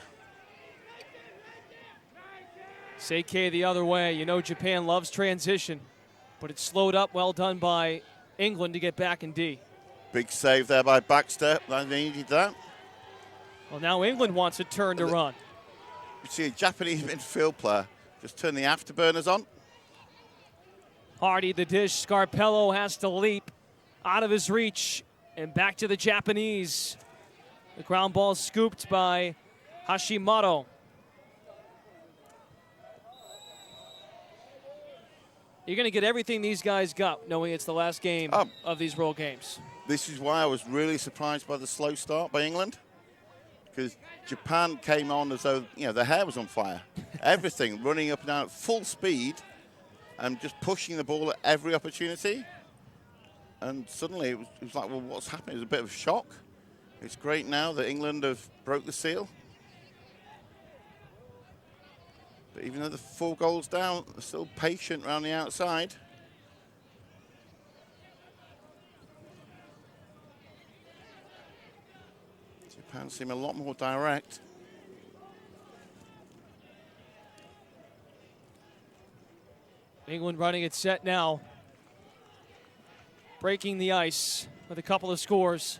Seike the other way. You know Japan loves transition, but it's slowed up. Well done by England to get back in D. Big save there by Baxter. They needed that. Well, now England wants a turn to run. You see a Japanese midfield player just turn the afterburners on. Hardy the dish. Scarpello has to leap out of his reach and back to the Japanese. The ground ball scooped by Hashimoto. You're going to get everything these guys got, knowing it's the last game of these World Games. This is why I was really surprised by the slow start by England, because Japan came on as though, you know, their hair was on fire. Everything running up and down at full speed and just pushing the ball at every opportunity. And suddenly it was like, well, what's happening? It was a bit of a shock. It's great now that England have broke the seal. But even though they're 4 goals down, they're still patient around the outside. Japan seem a lot more direct. England running it set now. Breaking the ice with a couple of scores.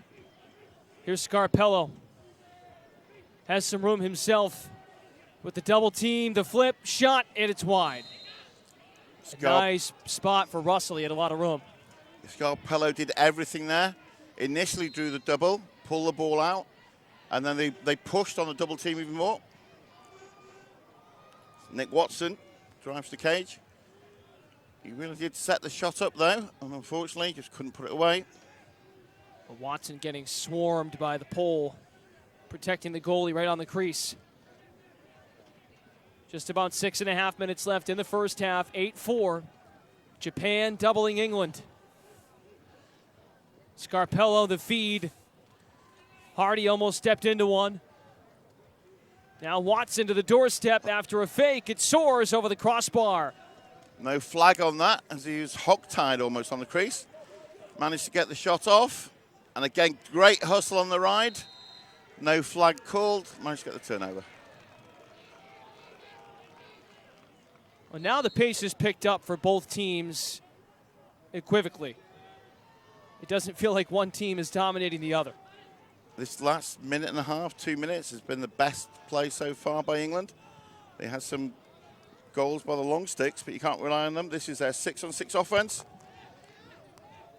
Here's Scarpello. Has some room himself with the double team, the flip, shot, and it's wide. A nice spot for Russell. He had a lot of room. Scarpello did everything there. Initially drew the double, pulled the ball out, and then they pushed on the double team even more. Nick Watson drives the cage. He really did set the shot up, though, and unfortunately just couldn't put it away. Watson getting swarmed by the pole, protecting the goalie right on the crease. Just about 6.5 minutes left in the first half, 8-4. Japan doubling England. Scarpello, the feed. Hardy almost stepped into one. Now Watson to the doorstep after a fake. It soars over the crossbar. No flag on that, as he was hog-tied almost on the crease. Managed to get the shot off. And again, great hustle on the ride. No flag called. Managed to get the turnover. Well, now the pace is picked up for both teams equivocally. It doesn't feel like one team is dominating the other. This last minute and a half, 2 minutes, has been the best play so far by England. They had some goals by the long sticks, but you can't rely on them. This is their 6-on-6 offense.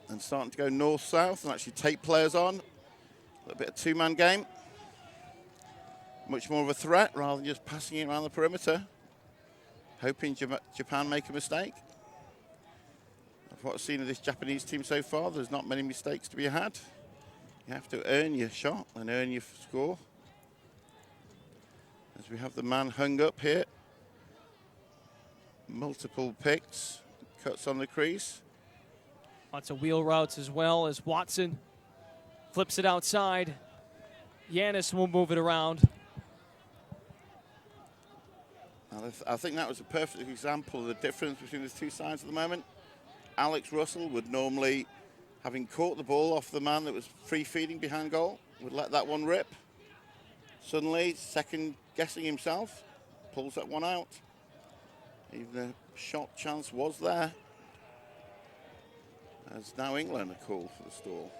And starting to go north-south and actually take players on. A little bit of two-man game. Much more of a threat rather than just passing it around the perimeter. Hoping Japan make a mistake. Of what I've seen of this Japanese team so far, there's not many mistakes to be had. You have to earn your shot and earn your score. As we have the man hung up here. Multiple picks, cuts on the crease. Lots of wheel routes as well as Watson flips it outside. Giannis will move it around. I think that was a perfect example of the difference between the two sides at the moment. Alex Russell would normally, having caught the ball off the man that was free feeding behind goal, would let that one rip. Suddenly, second guessing himself, pulls that one out. Even the shot chance was there. As now England are called for the stall.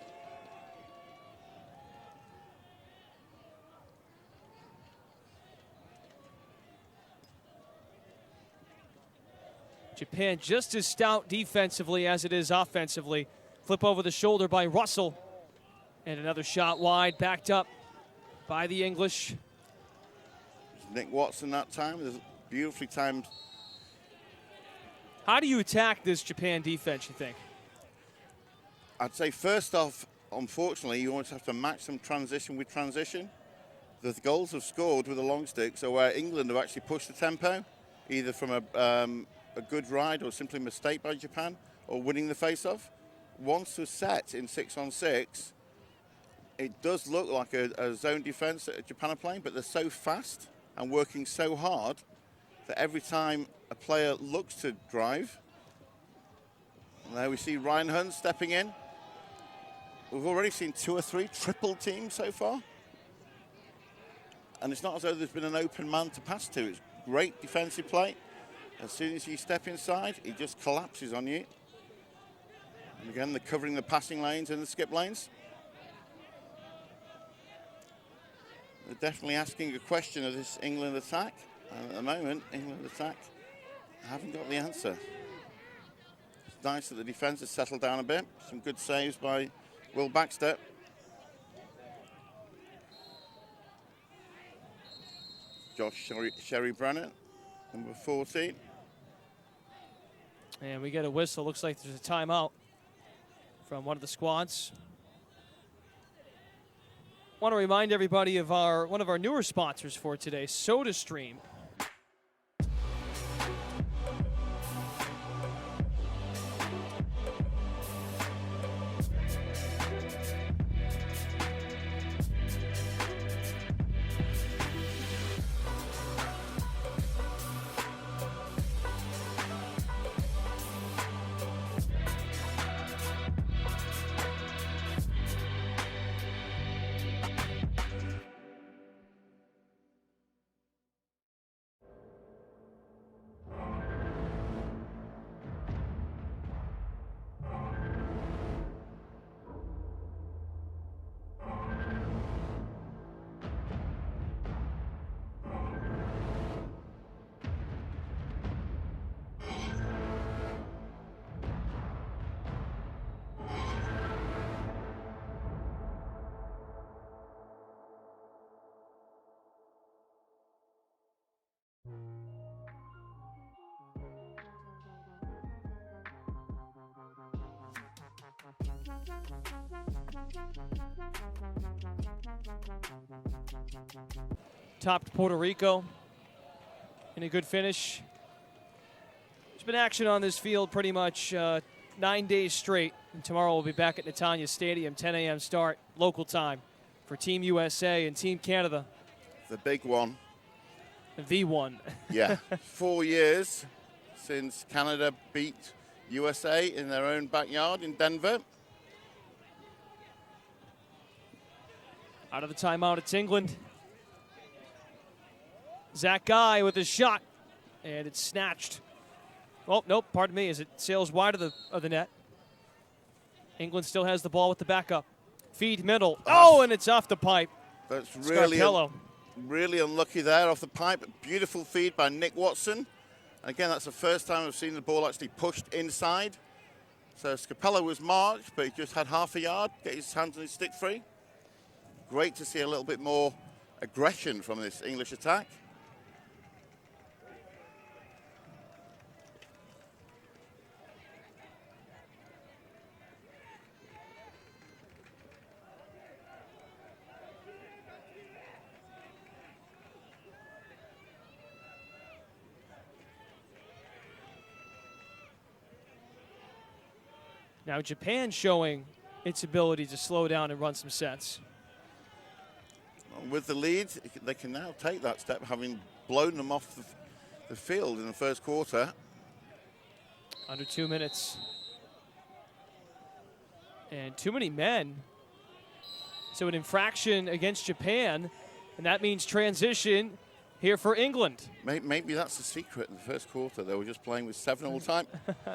Japan just as stout defensively as it is offensively. Flip over the shoulder by Russell. And another shot wide, backed up by the English. Nick Watson that time. There's beautifully timed. How do you attack this Japan defense, you think? I'd say first off, unfortunately, you always have to match some transition with transition. The goals have scored with the long stick, so where England have actually pushed the tempo, either from a good ride or simply a mistake by Japan, or winning the face-off. Once they're set in 6-on-6, it does look like a zone defense that Japan are playing, but they're so fast and working so hard that every time a player looks to drive, and there we see Ryan Hunt stepping in. We've already seen 2 or 3 triple teams so far. And it's not as though there's been an open man to pass to. It's great defensive play. As soon as you step inside, he just collapses on you. And again, they're covering the passing lanes and the skip lanes. They're definitely asking a question of this England attack. And at the moment, England attack haven't got the answer. It's nice that the defense has settled down a bit. Some good saves by Will Baxter. Josh Sherry Brennan, number 14. And we get a whistle. Looks like there's a timeout from one of the squads. Want to remind everybody of one of our newer sponsors for today, SodaStream. topped Puerto Rico in a good finish. There's been action on this field pretty much 9 days straight. And tomorrow we'll be back at Netanya Stadium, 10 a.m. start, local time, for Team USA and Team Canada. The big one. The one. Yeah. 4 years since Canada beat USA in their own backyard in Denver. Out of the timeout, it's England. Zach Guy with a shot, and it's snatched. Oh, nope, pardon me, as it sails wide of the net. England still has the ball with the backup. Feed middle. Oh, and it's off the pipe. That's really unlucky there off the pipe. Beautiful feed by Nick Watson. And again, that's the first time I've seen the ball actually pushed inside. So Scapella was marked, but he just had half a yard, get his hands on his stick free. Great to see a little bit more aggression from this English attack. Now Japan showing its ability to slow down and run some sets. With the lead, they can now take that step, having blown them off the field in the first quarter. Under 2 minutes. And too many men. So an infraction against Japan, and that means transition here for England. Maybe that's the secret in the first quarter. They were just playing with 7 all the time.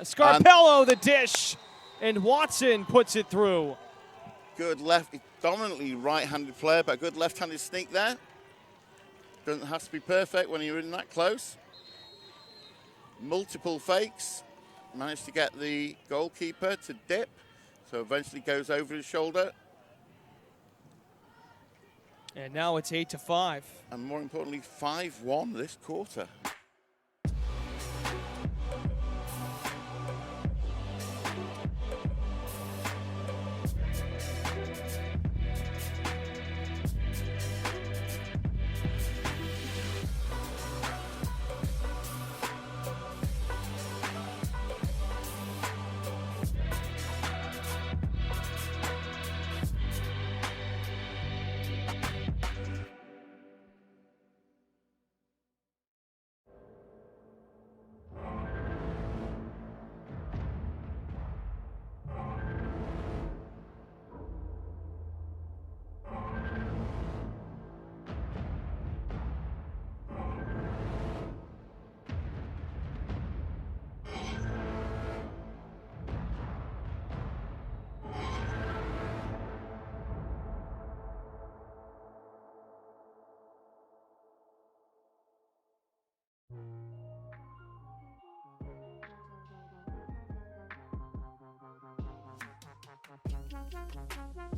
Scarpello, the dish, and Watson puts it through. Good left, dominantly right-handed player, but a good left-handed sneak there. Doesn't have to be perfect when you're in that close. Multiple fakes. Managed to get the goalkeeper to dip, so eventually goes over his shoulder. And now it's 8-5. And more importantly, 5-1 this quarter.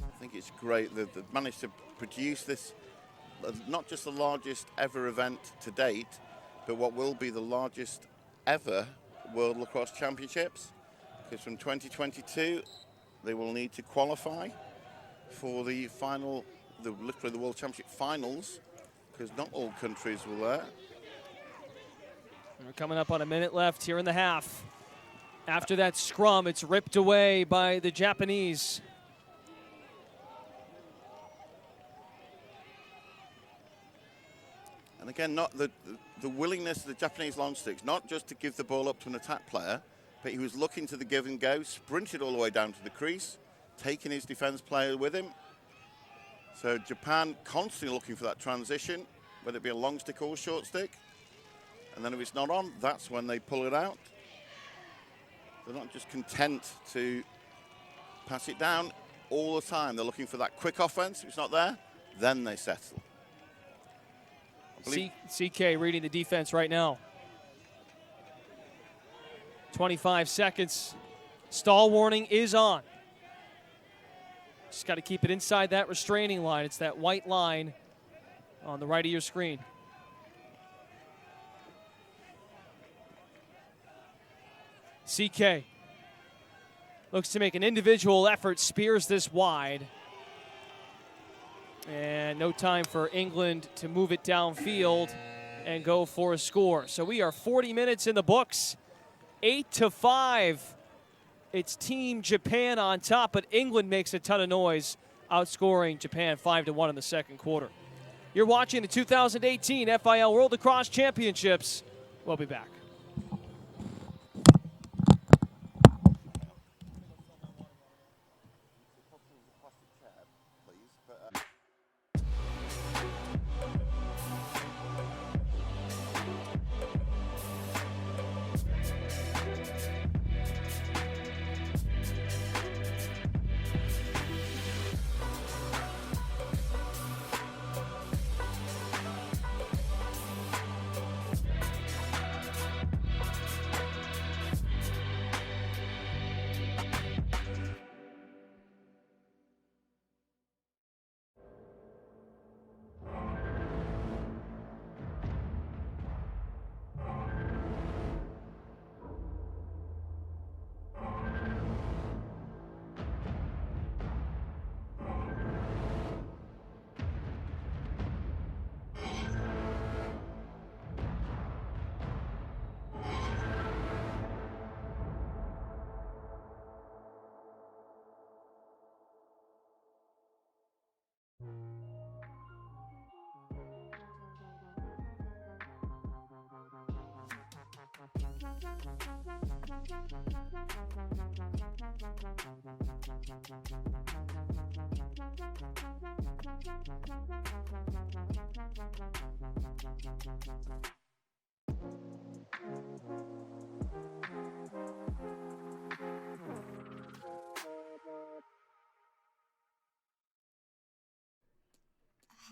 I think it's great that they've managed to produce this, not just the largest ever event to date, but what will be the largest ever World Lacrosse Championships. Because from 2022, they will need to qualify for the final, literally the World Championship finals, because not all countries will there. We're coming up on a minute left here in the half. After that scrum, it's ripped away by the Japanese. And again, not the willingness of the Japanese long sticks, not just to give the ball up to an attack player, but he was looking to the give and go, sprinted all the way down to the crease, taking his defense player with him. So Japan constantly looking for that transition, whether it be a long stick or a short stick. And then if it's not on, that's when they pull it out. They're not just content to pass it down all the time. They're looking for that quick offense. If it's not there, then they settle. CK reading the defense right now. 25 seconds. Stall warning is on. Just got to keep it inside that restraining line. It's that white line on the right of your screen. CK looks to make an individual effort, spears this wide. And no time for England to move it downfield and go for a score. So we are 40 minutes in the books. 8-5. It's Team Japan on top, but England makes a ton of noise, outscoring Japan 5-1 in the second quarter. You're watching the 2018 FIL World Lacrosse Championships. We'll be back.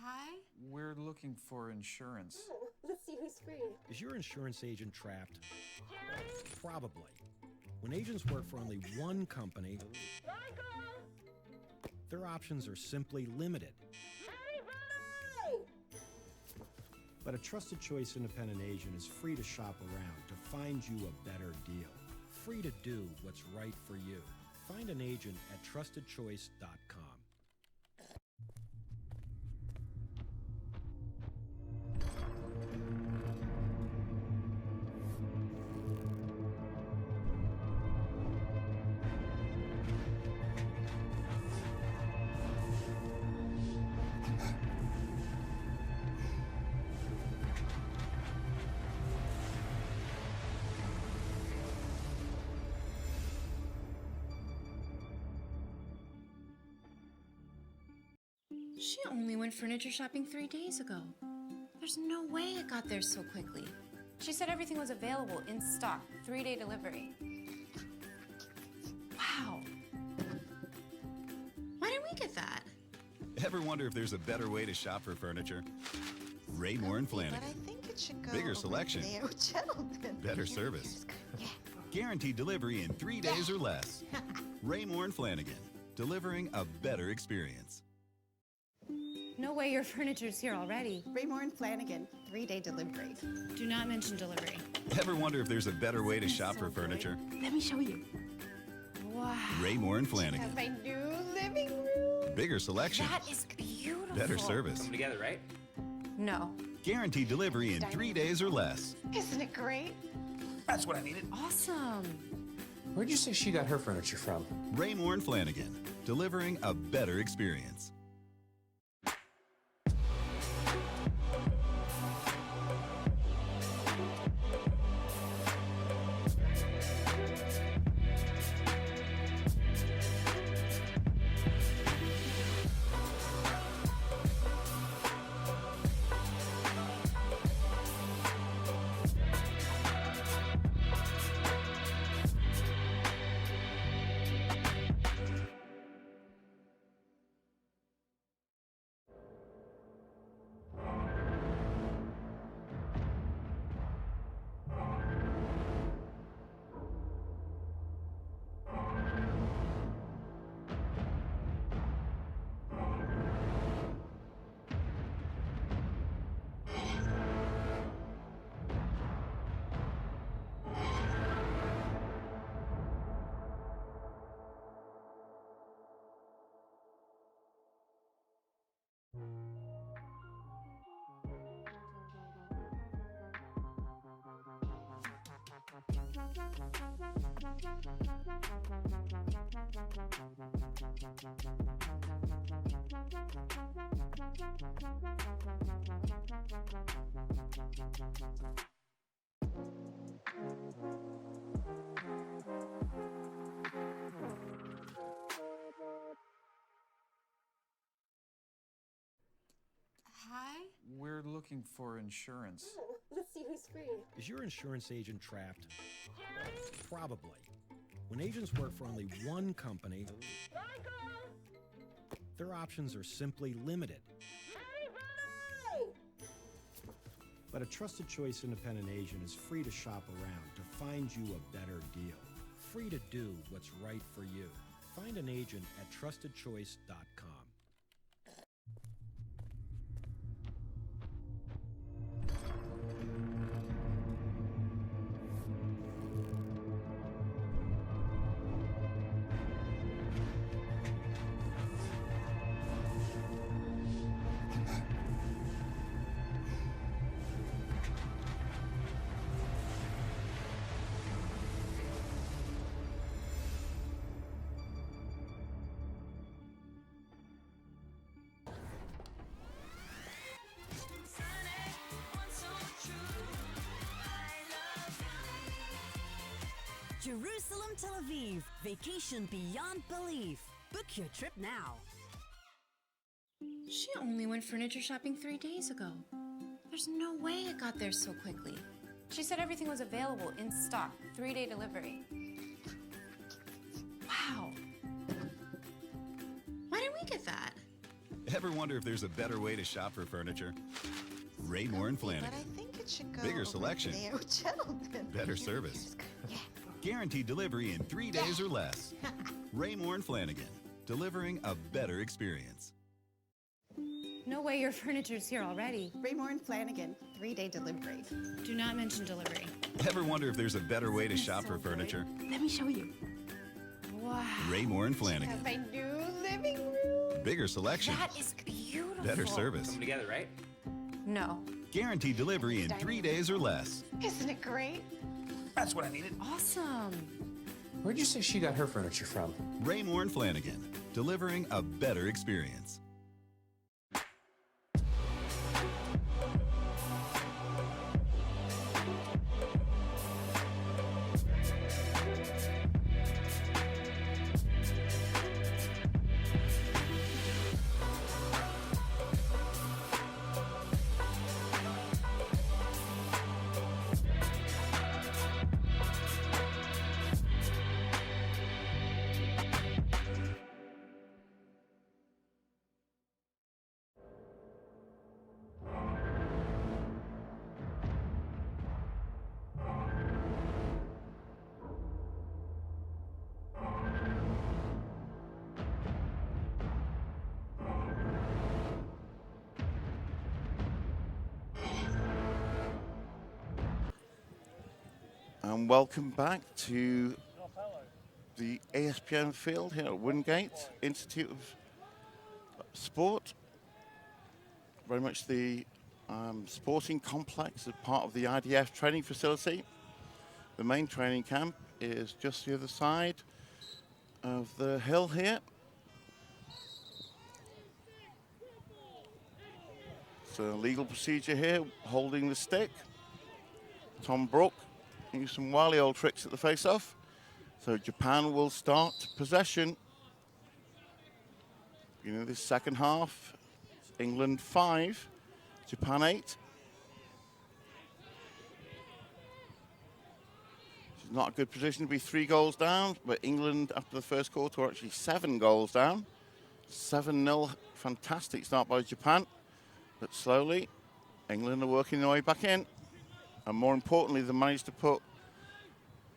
Hi? We're looking for insurance. Oh, let's see who's free. Is your insurance agent trapped? Probably. When agents work for only one company, their options are simply limited. But a trusted choice independent agent is free to shop around to find you a better deal. Free to do what's right for you. Find an agent at trustedchoice.com. She only went furniture shopping 3 days ago. There's no way it got there so quickly. She said everything was available in stock, 3-day delivery. Wow. Why didn't we get that? Ever wonder if there's a better way to shop for furniture? Raymore and Flanagan. But I think it should go Bigger over selection. there, gentlemen. Better service. Yeah. Guaranteed delivery in 3 days or less. Raymore and Flanagan. Delivering a better experience. No way your furniture's here already. Raymore and Flanagan, 3-day delivery. Do not mention delivery. Ever wonder if there's a better way to shop for furniture? Let me show you. Wow. Raymore and Flanagan. That's my new living room. Bigger selection. That is beautiful. Better service. Together, right? No. Guaranteed delivery in 3 days or less. Isn't it great? That's what I needed. Awesome. Where'd you say she got her furniture from? Raymore and Flanagan. Delivering a better experience. Hi. We're looking for insurance. Let's see who's free. Is your insurance agent trapped? Probably. When agents work for only one company, their options are simply limited. But a trusted choice independent agent is free to shop around to find you a better deal. Free to do what's right for you. Find an agent at trustedchoice.com. Jerusalem, Tel Aviv. Vacation beyond belief. Book your trip now. She only went furniture shopping 3 days ago. There's no way it got there so quickly. She said everything was available in stock, 3-day delivery. Wow. Why didn't we get that? Ever wonder if there's a better way to shop for furniture? Raymore and Flanagan. But I think it should go Bigger over selection. there, gentlemen. Better service. Yeah. Guaranteed delivery in 3 days or less. Raymore and Flanagan. Delivering a better experience. No way your furniture's here already. Raymore and Flanagan, 3-day delivery. Do not mention delivery. Ever wonder if there's a better way to shop for furniture? Let me show you. Wow. Raymore and Flanagan. My new living room. Bigger selection. That is beautiful. Better service. Together, right? No. Guaranteed delivery in 3 days or less. Isn't it great? That's what I needed. Awesome. Where'd you say she got her furniture from? Raymore and Flanagan. Delivering a better experience. And welcome back to the ASPN field here at Wingate Institute of Sport. Very much the sporting complex as part of the IDF training facility. The main training camp is just the other side of the hill here. So legal procedure here, holding the stick. Tom Brook used some wily old tricks at the face-off. So Japan will start possession. You know, this second half, England 5, Japan 8. It's not a good position to be 3 goals down, but England after the first quarter are actually 7 goals down. 7-0, fantastic start by Japan. But slowly, England are working their way back in. And more importantly, they managed to put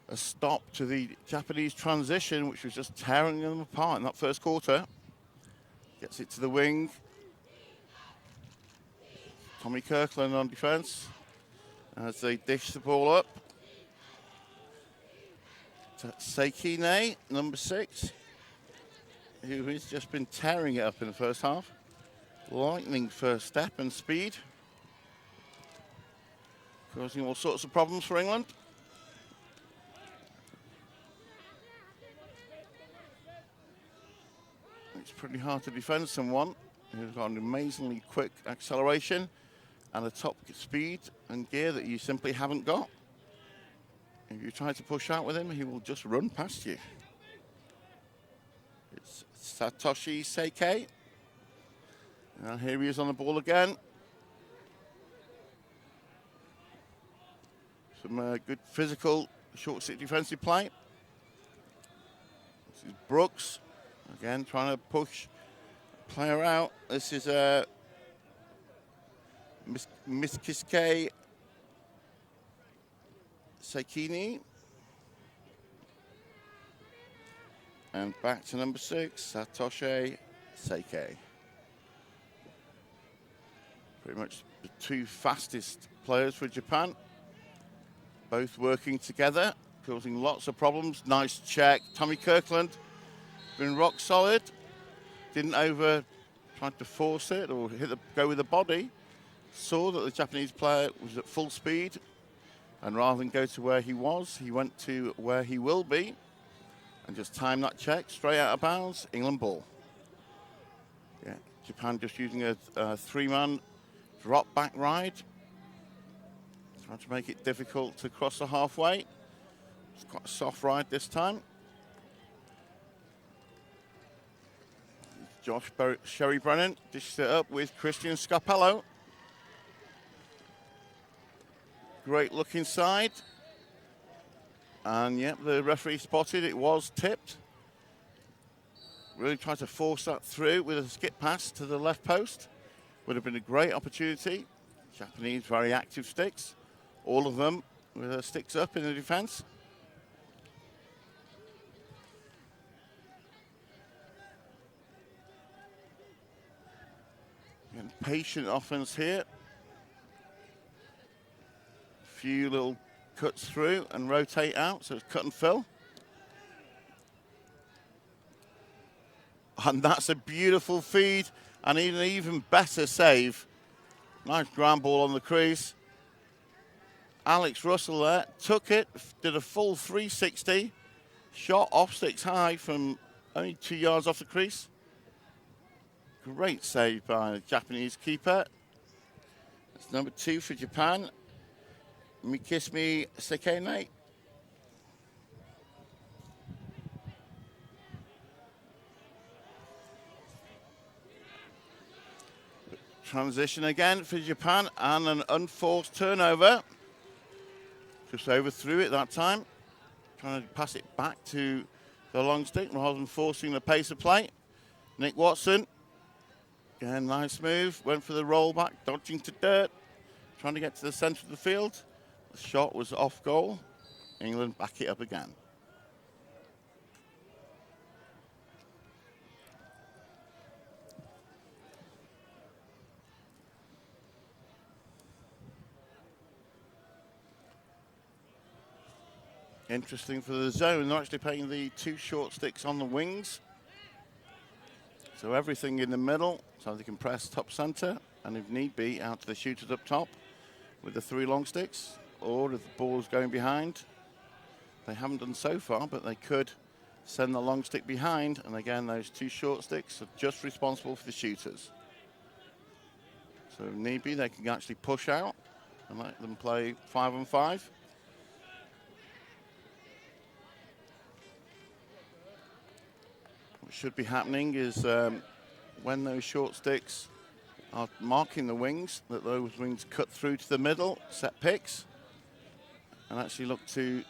a stop to the Japanese transition, which was just tearing them apart in that first quarter. Gets it to the wing. Tommy Kirkland on defence as they dish the ball up. To Sekine, number 6, who has just been tearing it up in the first half. Lightning first step and speed, causing all sorts of problems for England. pretty hard to defend someone who's got an amazingly quick acceleration and a top speed and gear that you simply haven't got. If you try to push out with him, he will just run past you. It's Satoshi Seikei. And here he is on the ball again. Some good physical, short stick defensive play. This is Brooks. Again, trying to push player out. This is Miskisuke Sekini. And back to number 6, Satoshi Seikei. Pretty much the 2 fastest players for Japan. Both working together, causing lots of problems. Nice check. Tommy Kirkland been rock solid. Didn't try to force it or go with the body. Saw that the Japanese player was at full speed, and rather than go to where he was, he went to where he will be and just timed that check straight out of bounds. England ball. Yeah, Japan just using a 3-man drop back ride. Trying to make it difficult to cross the halfway. It's quite a soft ride this time. Josh Sherry Brennan dishes it up with Christian Scapello. Great look inside. And yep, the referee spotted it was tipped. Really tried to force that through with a skip pass to the left post. Would have been a great opportunity. Japanese very active sticks. All of them with their sticks up in the defense. And patient offense here. A few little cuts through and rotate out, so it's cut and fill. And that's a beautiful feed and an even better save. Nice ground ball on the crease. Alex Russell there, took it, did a full 360, shot off sticks high from only 2 yards off the crease. Great save by the Japanese keeper. That's number 2 for Japan, Mikisumi Sekene. Transition again for Japan and an unforced turnover. Just overthrew it that time. Trying to pass it back to the long stick rather than forcing the pace of play. Nick Watson. Again, nice move. Went for the roll back, dodging to dirt. Trying to get to the centre of the field. The shot was off goal. England back it up again. Interesting for the zone, they're actually playing the 2 short sticks on the wings. So everything in the middle, so they can press top centre, and if need be, out to the shooters up top with the 3 long sticks, or if the ball's going behind. They haven't done so far, but they could send the long stick behind, and again, those 2 short sticks are just responsible for the shooters. So if need be, they can actually push out and let them play 5-on-5. What should be happening is when those short sticks are marking the wings, that those wings cut through to the middle, set picks, and actually look to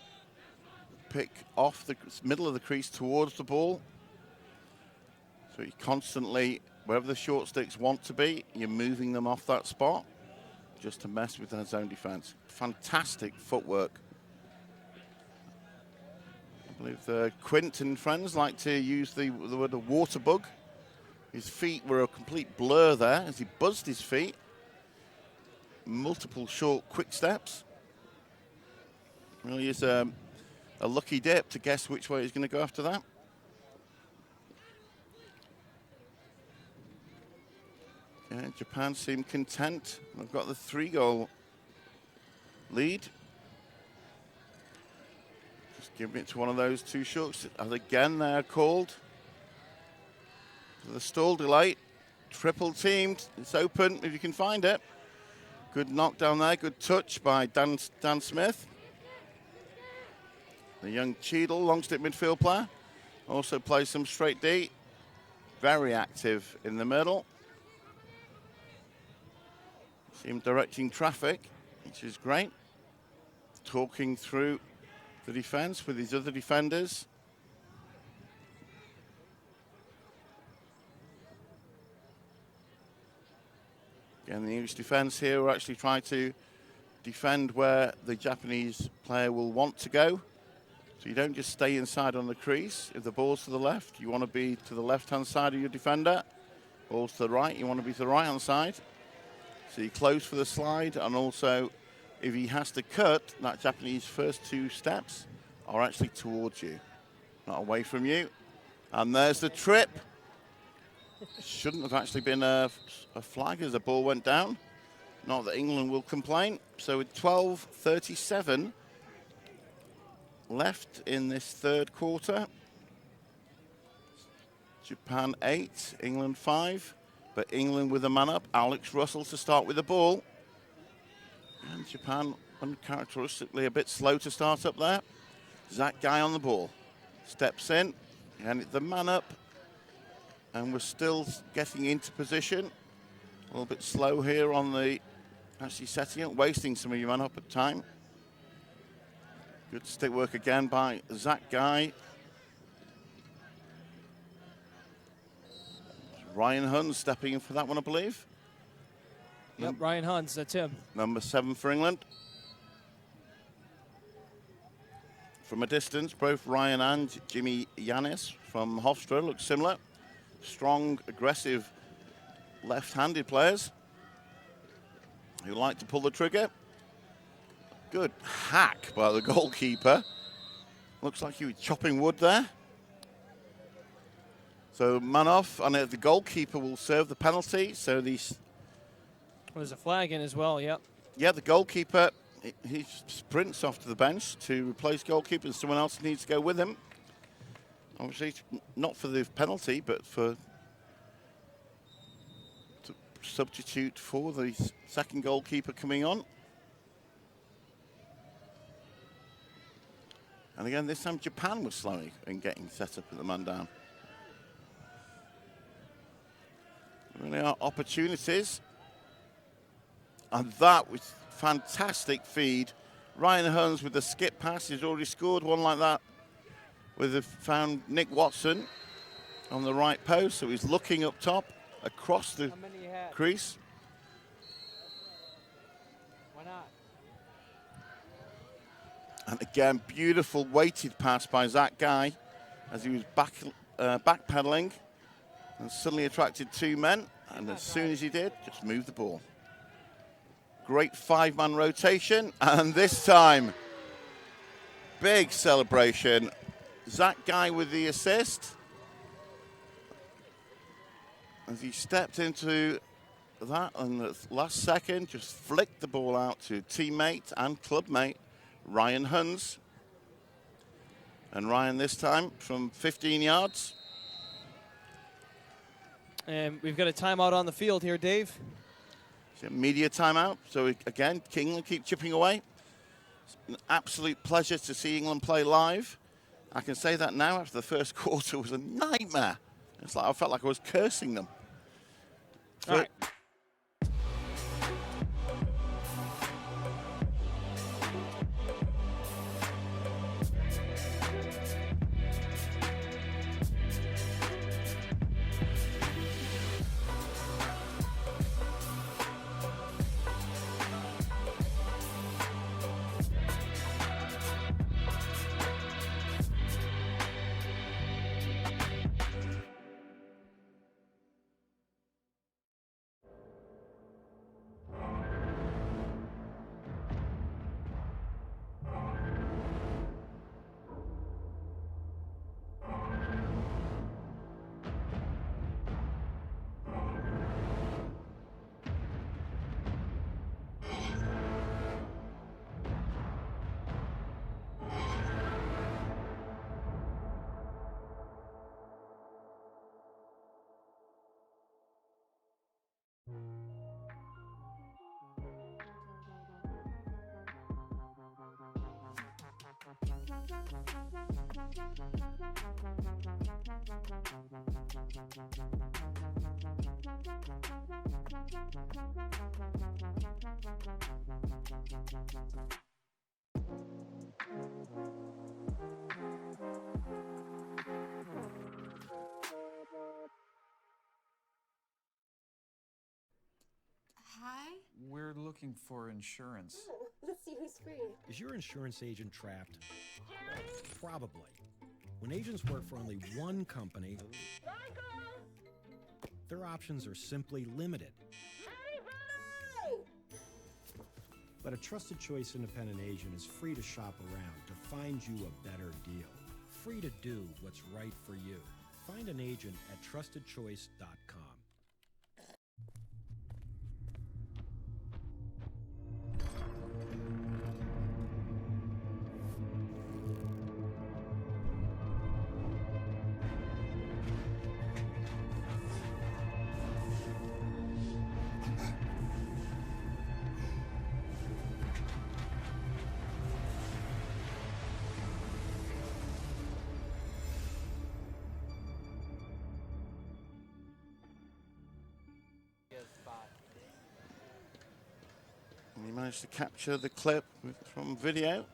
pick off the middle of the crease towards the ball. So you constantly, wherever the short sticks want to be, you're moving them off that spot just to mess with their zone defense. Fantastic footwork. I believe Quint and friends like to use the word a water bug. His feet were a complete blur there as he buzzed his feet. Multiple short, quick steps. Really is a lucky dip to guess which way he's going to go after that. Yeah, Japan seem content. They've got the 3-goal lead. Just giving it to one of those 2 shorts. And again, they're called. The stall delay. Triple teamed. It's open if you can find it. Good knockdown there. Good touch by Dan Smith. The young Cheadle, long stick midfield player. Also plays some straight D. Very active in the middle. See him directing traffic, which is great. Talking through the defense with his other defenders. Again, the English defense here will actually try to defend where the Japanese player will want to go. So you don't just stay inside on the crease. If the ball's to the left, you want to be to the left-hand side of your defender. Ball's to the right, you want to be to the right-hand side. So you close for the slide, and also if he has to cut, that Japanese first 2 steps are actually towards you, not away from you. And there's the trip. Shouldn't have actually been a flag as the ball went down. Not that England will complain. So with 12:37 left in this third quarter. Japan 8, England 5. But England with a man up. Alex Russell to start with the ball. And Japan uncharacteristically a bit slow to start up there. Zach Guy on the ball. Steps in. And the man up. And we're still getting into position. A little bit slow here on the actually setting it, wasting some of your man up at time. Good stick work again by Zach Guy. Ryan Huns stepping in for that one, I believe. Yep, Ryan Huns, that's him. Number 7 for England. From a distance, both Ryan and Jimmy Yanis from Hofstra look similar. Strong, aggressive, left-handed players who like to pull the trigger. Good hack by the goalkeeper. Looks like he was chopping wood there. So man off, and the goalkeeper will serve the penalty. So these. There's a flag in as well, yep. Yeah, the goalkeeper, he sprints off to the bench to replace goalkeeper, and someone else needs to go with him. Obviously, not for the penalty, but to substitute for the second goalkeeper coming on. And again, this time Japan was slow in getting set up at the man down. There really are opportunities. And that was fantastic feed. Ryan Huns with the skip pass. He's already scored one like that. Found Nick Watson on the right post. So he's looking up top across the crease. Why not? And again, beautiful weighted pass by Zach Guy as he was backpedaling and suddenly attracted 2 men. And as soon as he did, just moved the ball. Great 5-man rotation. And this time, big celebration. Zach Guy with the assist. As he stepped into that in the last second, just flicked the ball out to teammate and clubmate Ryan Huns. And Ryan this time from 15 yards. And we've got a timeout on the field here, Dave. Media timeout. So again, England keep chipping away. It's an absolute pleasure to see England play live. I can say that now after the first quarter was a nightmare. It's like I felt like I was cursing them. All right. Hi. We're looking for insurance. Let's see who's free. Is your insurance agent trapped? Probably. When agents work for only one company, their options are simply limited. But a Trusted Choice independent agent is free to shop around to find you a better deal. Free to do what's right for you. Find an agent at trustedchoice.com. We managed to capture the clip from video. It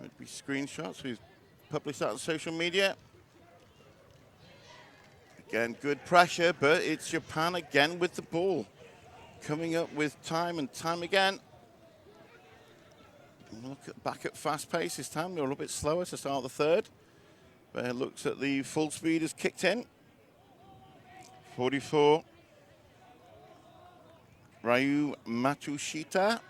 would be screenshots. We've published that on social media. Again, good pressure, but it's Japan again with the ball. Coming up with time and time again. Back at fast pace this time. They're a little bit slower to start the third. But it looks at the full speed has kicked in. 44. Ryu Matsushita.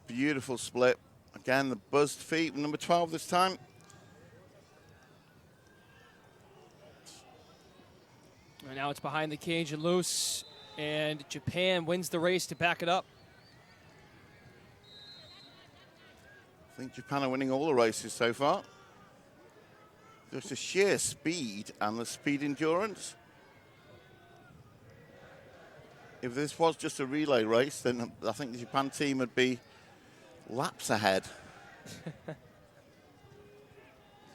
Beautiful split. Again, the buzzed feet, number 12 this time. And now it's behind the cage and loose, and Japan wins the race to back it up. I think Japan are winning all the races so far. Just the sheer speed and the speed endurance. If this was just a relay race, then I think the Japan team would be laps ahead.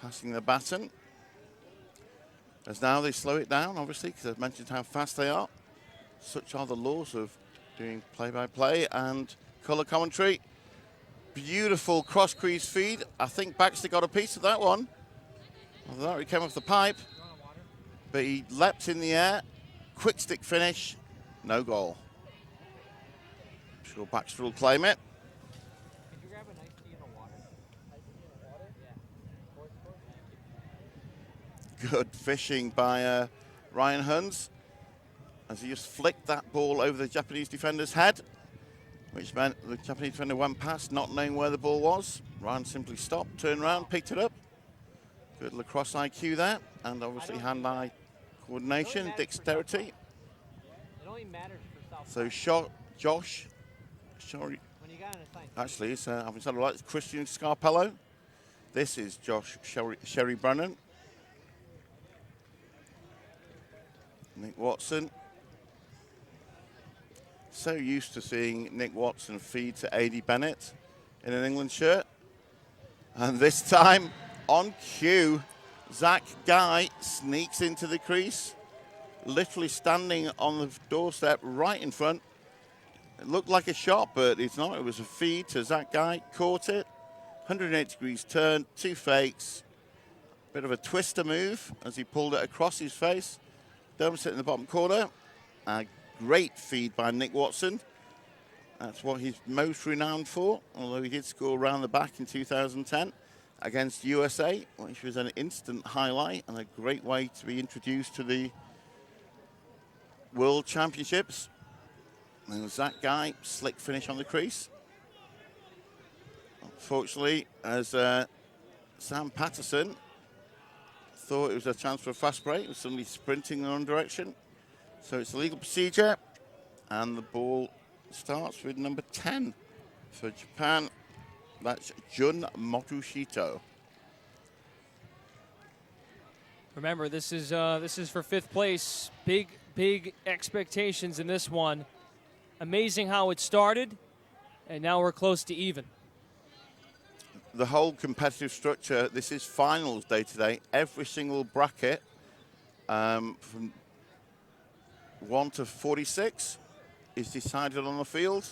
Passing the baton. As now they slow it down, obviously, because I've mentioned how fast they are. Such are the laws of doing play-by-play and colour commentary. Beautiful cross-crease feed. I think Baxter got a piece of that one. Although he came off the pipe. But he leapt in the air. Quick stick finish. No goal. I'm sure Baxter will claim it. Could you grab a nice tea and water? Yeah. Good fishing by Ryan Huns as he just flicked that ball over the Japanese defender's head, which meant the Japanese defender went past, not knowing where the ball was. Ryan simply stopped, turned around, picked it up. Good lacrosse IQ there, and obviously hand-eye coordination, dexterity. It only matters for South. So Josh, sorry, when you got an assignment. actually, it's, I've said it right, it's Christian Scarpello. This is Josh Sherry Brennan. Nick Watson. So used to seeing Nick Watson feed to A.D. Bennett in an England shirt. And this time, on cue, Zach Guy sneaks into the crease, literally standing on the doorstep right in front. It looked like a shot, but it's not. It was a feed to Zach Guy, caught it. 180 degrees turn, two fakes. Bit of a twister move as he pulled it across his face. Dermot in the bottom corner. A great feed by Nick Watson. That's what he's most renowned for, although he did score around the back in 2010 against USA, which was an instant highlight and a great way to be introduced to the World Championships. And that guy, slick finish on the crease. Unfortunately, as Sam Patterson thought it was a chance for a fast break, was suddenly sprinting in the wrong direction. So it's a legal procedure, and the ball starts with number 10 for Japan. That's Jun Motoshito. Remember, this is for fifth place. Big expectations in this one. Amazing how it started, and now we're close to even. The whole competitive structure, this is finals day today. Every single bracket from 1 to 46 is decided on the field.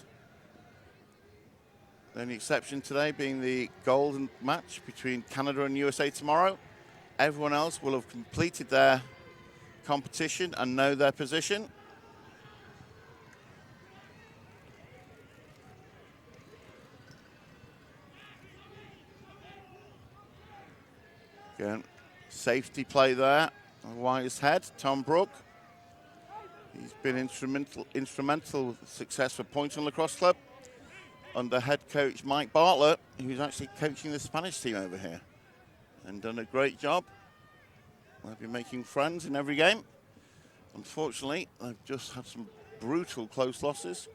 The only exception today being the golden match between Canada and USA tomorrow. Everyone else will have completed their competition and know their position. Again, safety play there. Wise head, Tom Brook. He's been instrumental success for Poynton Lacrosse Club under head coach Mike Bartlett, who's actually coaching the Spanish team over here and done a great job. They'll be making friends in every game. Unfortunately, they've just had some brutal close losses.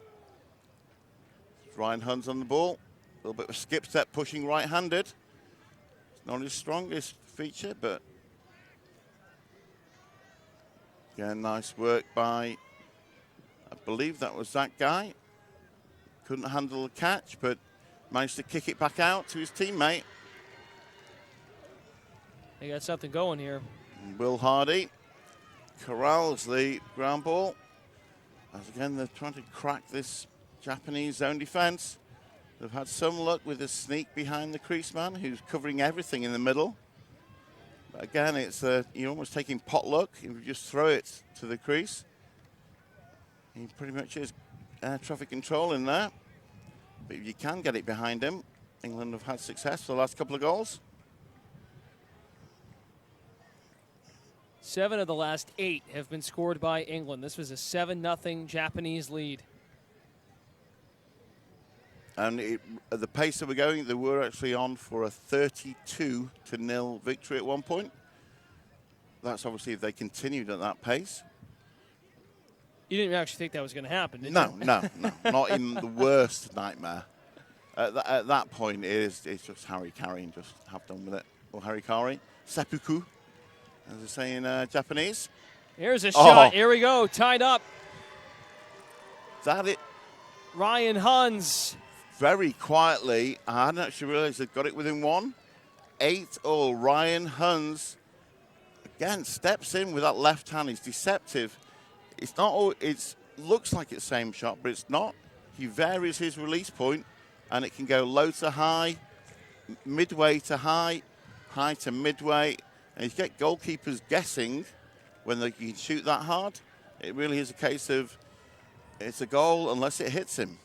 Ryan Hunn's on the ball. A little bit of a skip step pushing right-handed. It's not his strongest feature, but again, nice work by, I believe that was that guy. Couldn't handle the catch, but managed to kick it back out to his teammate. They got something going here. Will Hardy corrals the ground ball. As again, they're trying to crack this Japanese zone defense. They've had some luck with a sneak behind the crease man who's covering everything in the middle. But again, it's you're almost taking pot luck. If you just throw it to the crease, he pretty much is air traffic control in there. But if you can get it behind him, England have had success for the last couple of goals. 7 of the last 8 have been scored by England. This was a 7-0 Japanese lead. And at the pace that we're going, they were actually on for a 32-0 victory at one point. That's obviously if they continued at that pace. You didn't actually think that was going to happen, did No, you? no. Not in the worst nightmare. At that point, it's just Harry Carey and just have done with it. Or Harry Carey. Seppuku, as they say in Japanese. Here's a shot. Here we go. Tied up. That it. Ryan Huns. Very quietly, I hadn't actually realized they'd got it within one. 8-all. Ryan Huns, again, steps in with that left hand. He's deceptive. It's not. It looks like it's same shot, but it's not. He varies his release point, and it can go low to high, midway to high, high to midway. And you get goalkeepers guessing when they can shoot that hard. It really is a case of it's a goal unless it hits him.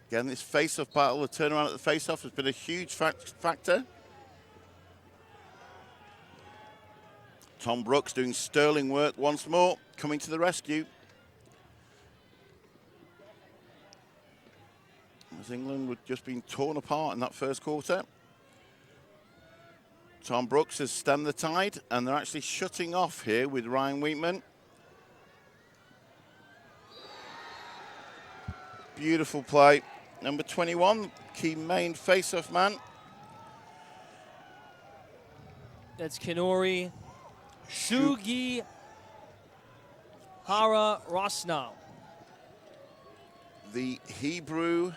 Again, this face-off battle, the turnaround at the face-off has been a huge factor. Tom Brooks doing sterling work once more, coming to the rescue. As England had just been torn apart in that first quarter. Tom Brooks has stemmed the tide, and they're actually shutting off here with Ryan Wheatman. Beautiful play. Number 21, key main face-off man. That's Kenori Sugihara Rosnow. The Hebrew,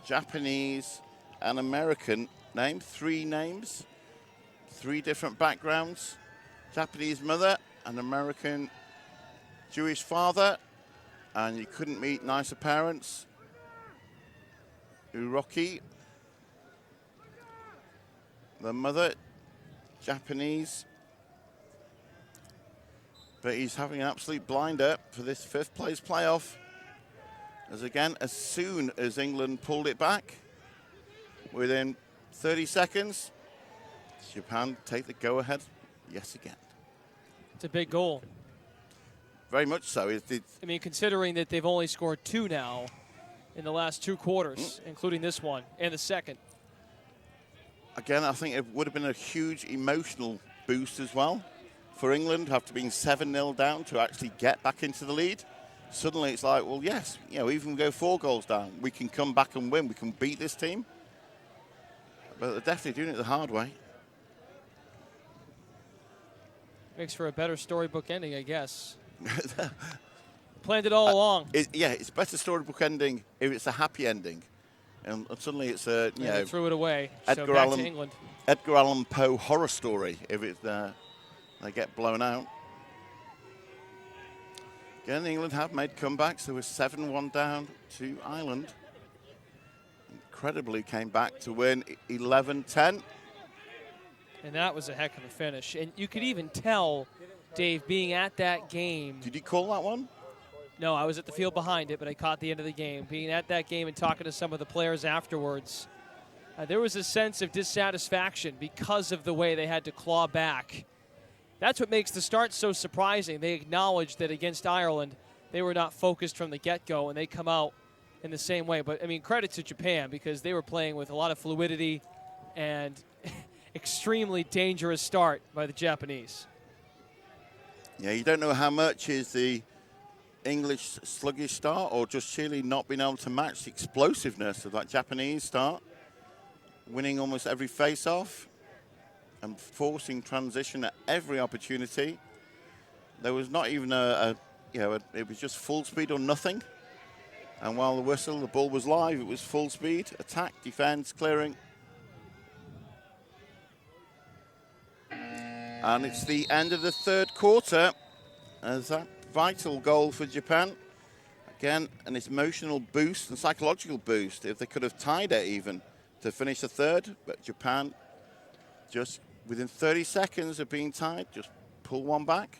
Japanese, and American name, 3 names, 3 different backgrounds. Japanese mother, an American Jewish father, and you couldn't meet nicer parents. Uroki, the mother, Japanese, but he's having an absolute blinder for this 5th place playoff. As again, as soon as England pulled it back, within 30 seconds, Japan take the go-ahead yet again. It's a big goal. Very much so. I mean, considering that they've only scored 2 now in the last 2 quarters, including this one and the second. Again, I think it would have been a huge emotional boost as well for England, after being 7-0 down, to actually get back into the lead. Suddenly it's like, well, yes, you know, even go 4 goals down, we can come back and win. We can beat this team. But they're definitely doing it the hard way. Makes for a better storybook ending, I guess. Planned it all along. It's better storybook ending if it's a happy ending. And suddenly it's a, They threw it away. Edgar So back Allan, to England. Edgar Allan Poe horror story if it's they get blown out. Again, England have made comebacks. There was 7-1 down to Ireland. Incredibly came back to win 11-10. And that was a heck of a finish. And you could even tell, Dave, being at that game. Did you call that one? No, I was at the field behind it, but I caught the end of the game. Being at that game and talking to some of the players afterwards, there was a sense of dissatisfaction because of the way they had to claw back. That's what makes the start so surprising. They acknowledged that against Ireland, they were not focused from the get-go, and they come out in the same way. But, I mean, credit to Japan because they were playing with a lot of fluidity and extremely dangerous start by the Japanese. Yeah, you don't know how much is the English sluggish start or just sheerly not being able to match the explosiveness of that Japanese start, winning almost every face-off and forcing transition at every opportunity. There was not even it was just full speed or nothing. And while the ball was live, it was full speed, attack, defense, clearing. And it's the end of the third quarter as that vital goal for Japan. Again, an emotional boost and psychological boost if they could have tied it even to finish the third. But Japan, just within 30 seconds of being tied, just pull one back.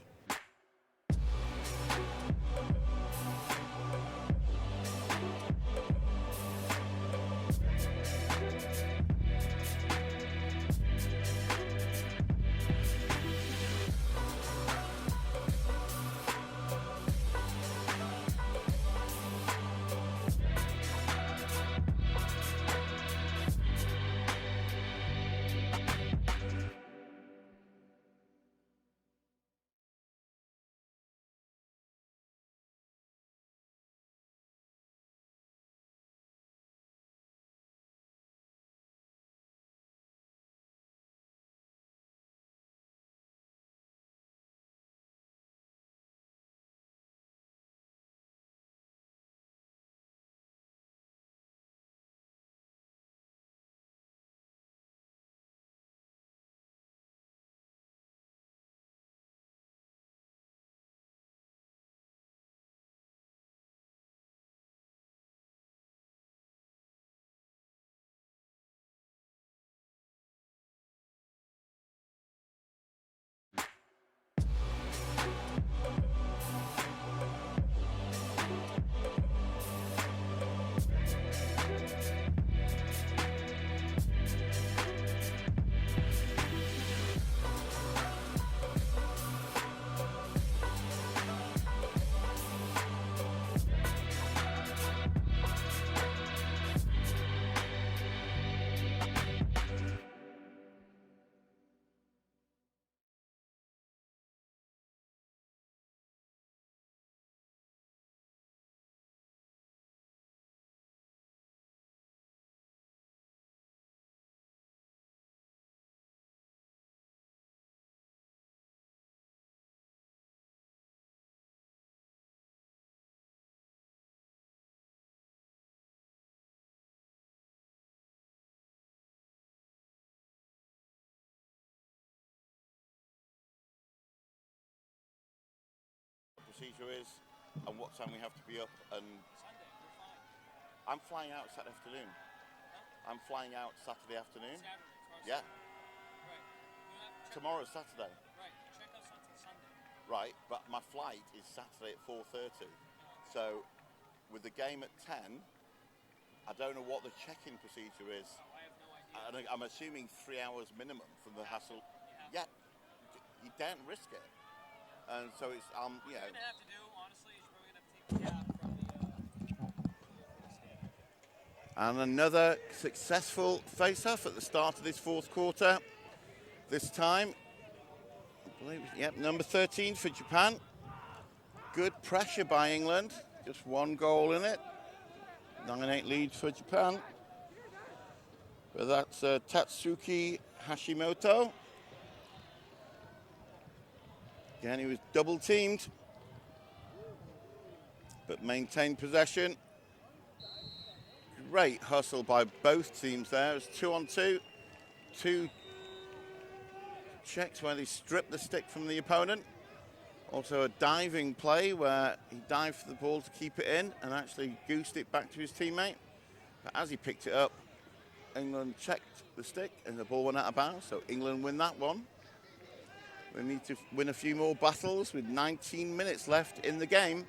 Procedure is and what time we have to be up. And I'm flying out Saturday afternoon. I'm flying out Saturday afternoon. Yeah. Tomorrow's Saturday. Right, but my flight is Saturday at 4:30. So with the game at 10, I don't know what the check-in procedure is. I'm assuming 3 hours minimum from the hassle. Yeah, you don't risk it. And so it's, What you're going to have to do, honestly, is you're probably going to have to take a cab from the... And another successful face-off at the start of this fourth quarter. This time, I believe, number 13 for Japan. Good pressure by England. Just one goal in it. 9-8 lead for Japan. But that's Tatsuki Hashimoto. Again, he was double teamed, but maintained possession. Great hustle by both teams there. It's 2-on-2. Two checks where they stripped the stick from the opponent. Also a diving play where he dived for the ball to keep it in and actually goosed it back to his teammate. But as he picked it up, England checked the stick and the ball went out of bounds, so England win that one. We need to win a few more battles with 19 minutes left in the game.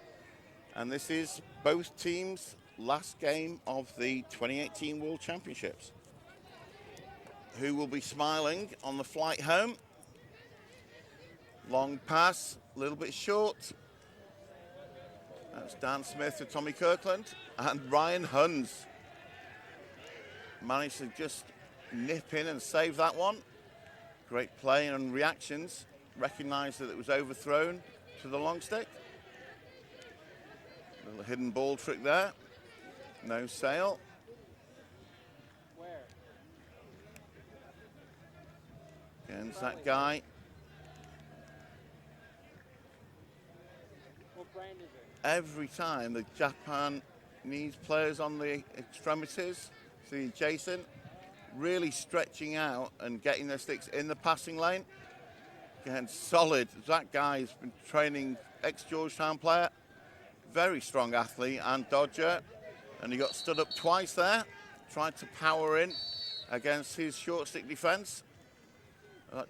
And this is both teams' last game of the 2018 World Championships. Who will be smiling on the flight home? Long pass, a little bit short. That's Dan Smith to Tommy Kirkland. And Ryan Huns managed to just nip in and save that one. Great play and reactions. Recognised that it was overthrown to the long stick. Little hidden ball trick there. No sail. Against that guy. Every time the Japan needs players on the extremities, see Jason really stretching out and getting their sticks in the passing lane. Again, solid. That guy's been training, ex-Georgetown player, very strong athlete and dodger, and he got stood up twice there, tried to power in against his short stick defense.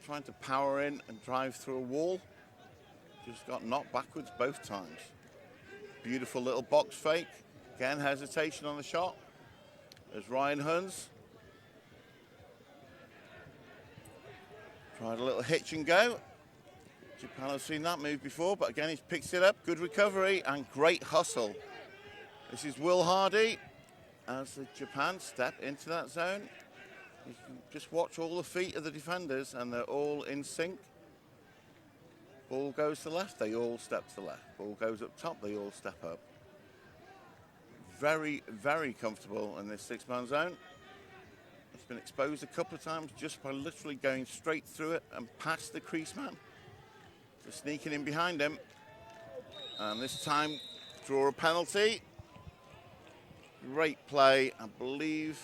Trying to power in and drive through a wall. Just got knocked backwards both times. Beautiful little box fake. Again, hesitation on the shot. There's Ryan Huns. Tried a little hitch and go. Japan has seen that move before, but again, he picks it up. Good recovery and great hustle. This is Will Hardy as the Japan step into that zone. You can just watch all the feet of the defenders and they're all in sync. Ball goes to the left, they all step to the left. Ball goes up top, they all step up. Very, very comfortable in this six-man zone. It's been exposed a couple of times just by literally going straight through it and past the crease man. Just sneaking in behind him. And this time, draw a penalty. Great play, I believe.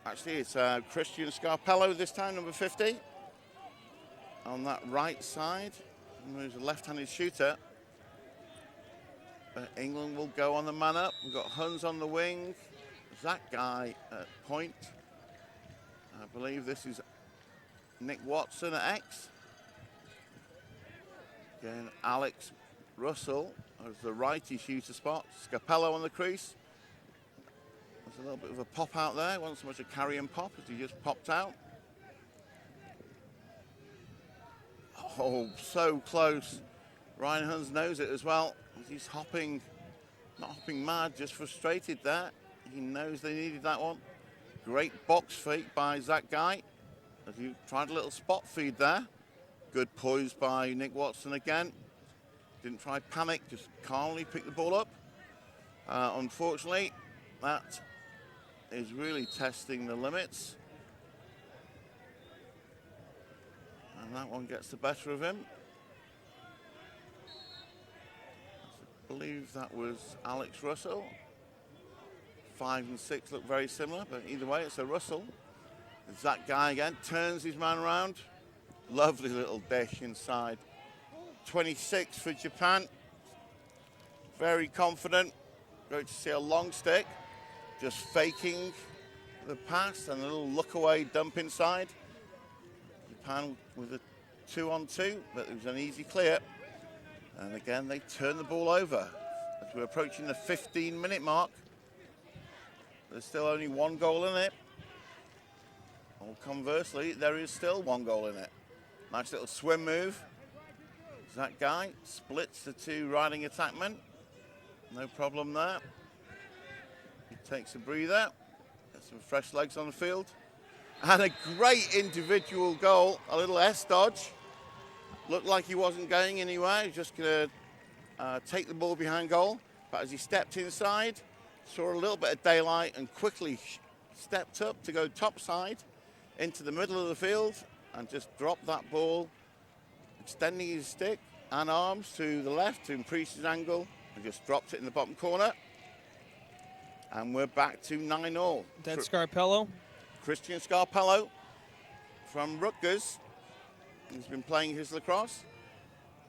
Actually, it's Christian Scarpello this time, number 50. On that right side, who's a left-handed shooter. But England will go on the man up. We've got Huns on the wing. That guy at point. I believe this is Nick Watson at X. Again, Alex Russell as the righty shooter spot. Scarpello on the crease. There's a little bit of a pop out there. It wasn't so much a carry and pop as he just popped out. Oh, so close. Ryan Huns knows it as well. He's hopping, not hopping mad, just frustrated there. He knows they needed that one. Great box fake by Zach Guy. As he tried a little spot feed there. Good poise by Nick Watson again. Didn't try panic, just calmly picked the ball up. Unfortunately, that is really testing the limits. And that one gets the better of him. I believe that was Alex Russell. 5 and 6 look very similar, but either way, it's a Russell. It's that guy again, turns his man around. Lovely little dish inside. 26 for Japan. Very confident. Going to see a long stick. Just faking the pass and a little look away dump inside. Japan with a 2-on-2, but it was an easy clear. And again, they turn the ball over. As we're approaching the 15-minute mark, there's still only one goal in it. Or conversely, there is still one goal in it. Nice little swim move. That guy splits the two riding attackmen. No problem there. He takes a breather. Gets some fresh legs on the field. And a great individual goal. A little S dodge. Looked like he wasn't going anywhere. He was just going to take the ball behind goal. But as he stepped inside, saw a little bit of daylight and quickly stepped up to go topside into the middle of the field and just dropped that ball extending his stick and arms to the left to increase his angle, and just dropped it in the bottom corner. And we're back to 9-all. That's Scarpello. Christian Scarpello from Rutgers. He's been playing his lacrosse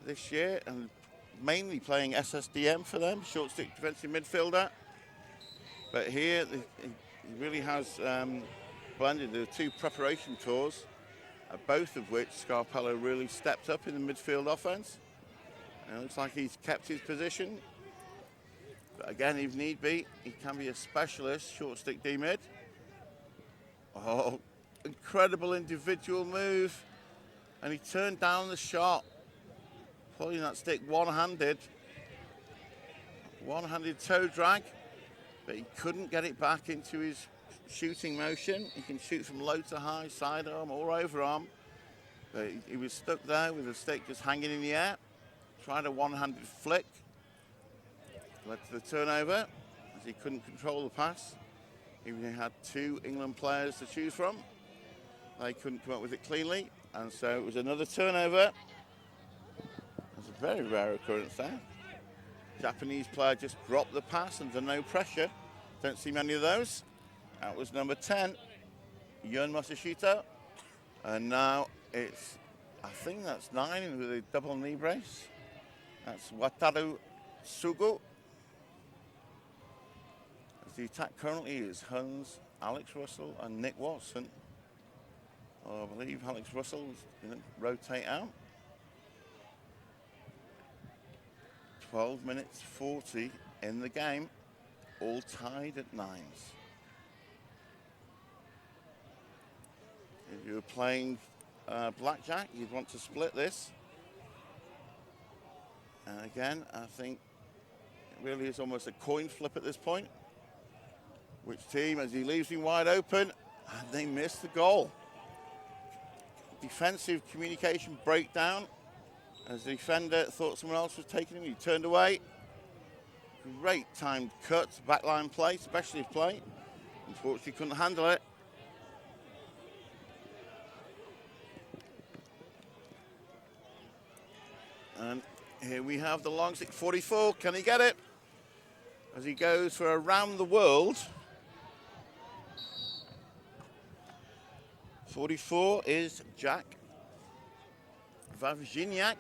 this year and mainly playing SSDM for them, short stick defensive midfielder. But here he really has blended the two preparation tours, both of which Scarpello really stepped up in the midfield offense. And it looks like he's kept his position. But again, if need be, he can be a specialist short stick D-mid. Oh, incredible individual move. And he turned down the shot, pulling that stick one-handed. One-handed toe drag, but he couldn't get it back into his shooting motion. He can shoot from low to high, sidearm or overarm. But he was stuck there with the stick just hanging in the air. Tried a one-handed flick. Led to the turnover as he couldn't control the pass. Even he had two England players to choose from. They couldn't come up with it cleanly. And so it was another turnover. That's a very rare occurrence there. Japanese player just dropped the pass under no pressure. Don't see many of those. That was number 10, Yun Masashita. And now it's, I think that's 9 with a double knee brace. That's Wataru Sugo. As the attack currently is Huns, Alex Russell and Nick Watson. I believe Alex Russell's going to rotate out. 12 minutes 40 in the game, all tied at 9s. If you were playing blackjack, you'd want to split this. And again, I think it really is almost a coin flip at this point. Which team, as he leaves him wide open, and they miss the goal. Defensive communication breakdown. As the defender thought someone else was taking him, he turned away. Great timed cut, backline play, specialist play. Unfortunately, couldn't handle it. And here we have the long stick, 44. Can he get it? As he goes for around the world. 44 is Jack Vavziniak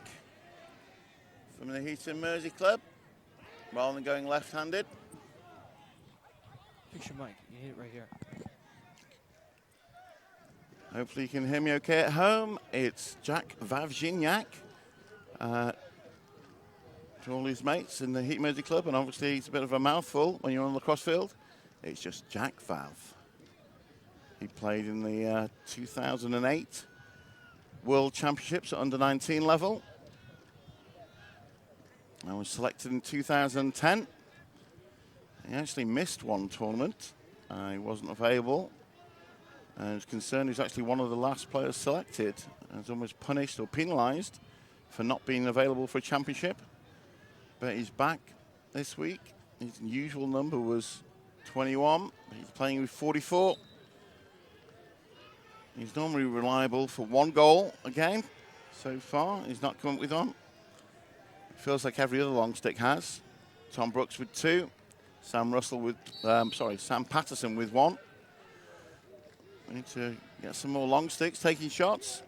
from the Heaton Mersey Club, rather than going left-handed. Fix your mic. You hit it right here. Hopefully you can hear me okay at home. It's Jack Vavziniak. To all his mates in the Heaton Mersey Club, and obviously it's a bit of a mouthful when you're on the lacrosse field. It's just Jack Vav. He played in the 2008 World Championships at under-19 level. I was selected in 2010. He actually missed one tournament. He wasn't available. I was concerned he was actually one of the last players selected. He was almost punished or penalised for not being available for a championship. But he's back this week. His usual number was 21. He's playing with 44. He's normally reliable for one goal a game. So far, he's not come up with one. Feels like every other long stick has. Tom Brooks with 2. Sam Patterson with 1. We need to get some more long sticks taking shots.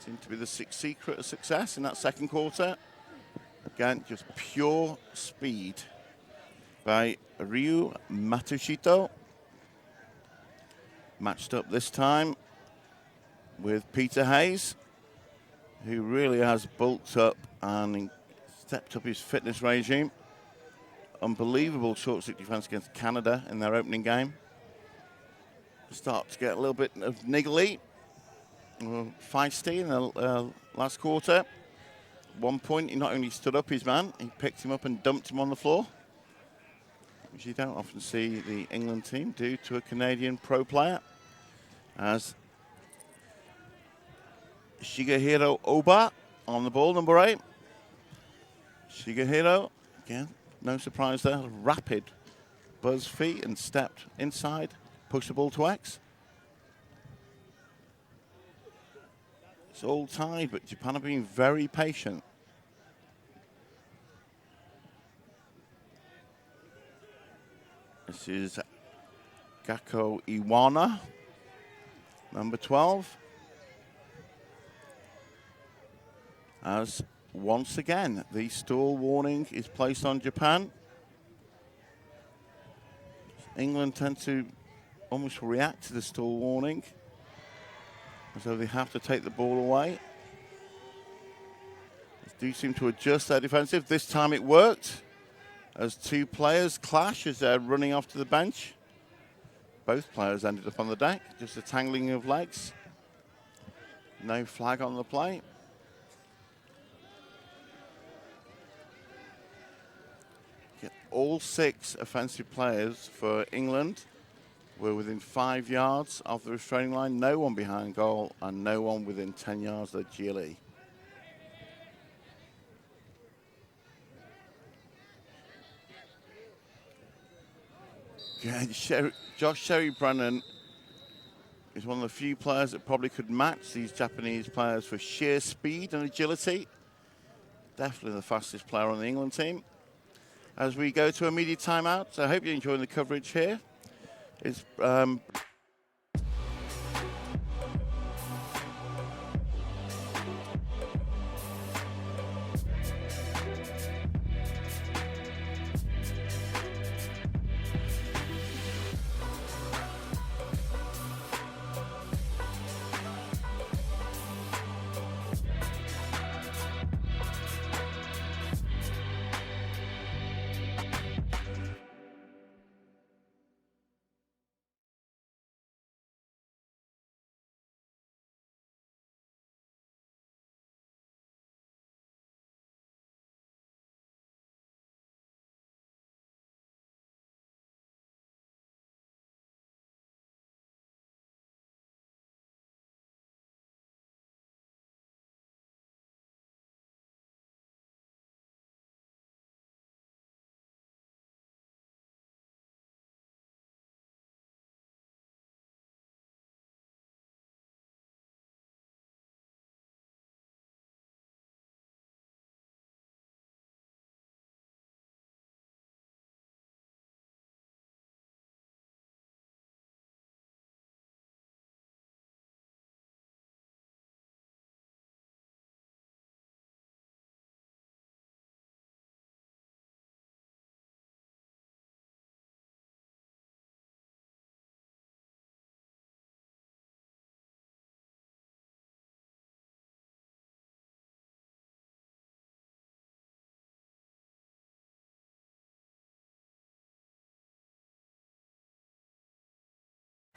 Seems to be the secret of success in that second quarter. Again, just pure speed by Ryu Matsushito. Matched up this time with Peter Hayes, who really has bulked up and stepped up his fitness regime. Unbelievable short stick defense against Canada in their opening game. Start to get a little bit of niggly, feisty in the last quarter. At one point, he not only stood up his man, he picked him up and dumped him on the floor, which you don't often see the England team do to a Canadian pro player. As Shigehiro Oba on the ball, number 8. Shigehiro, again, no surprise there, rapid buzz feet and stepped inside, pushed the ball to X. It's all tied, but Japan have been very patient. This is Gakko Iwana, number 12. As once again, the stall warning is placed on Japan. England tend to almost react to the stall warning, as though they have to take the ball away. They do seem to adjust their defensive. This time it worked, as two players clash as they're running off to the bench. Both players ended up on the deck, just a tangling of legs. No flag on the play. All 6 offensive players for England were within 5 yards of the restraining line. No one behind goal and no one within 10 yards of the GLE. Josh Sherry-Brennan is one of the few players that probably could match these Japanese players for sheer speed and agility. Definitely the fastest player on the England team. As we go to a media timeout, I hope you're enjoying the coverage here. It's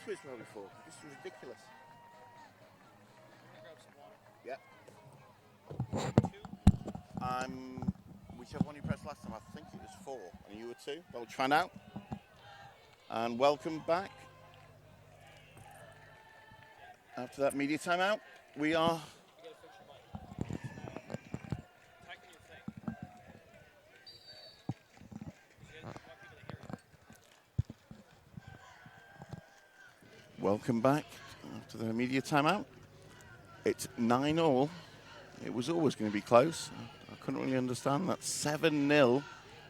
before. This is ridiculous. Yeah. Whichever one you pressed last time, I think it was 4, and you were 2. We'll try now. And welcome back. After that media timeout, we are. Welcome back after the media timeout. It's 9-all. It was always going to be close. I couldn't really understand that 7-0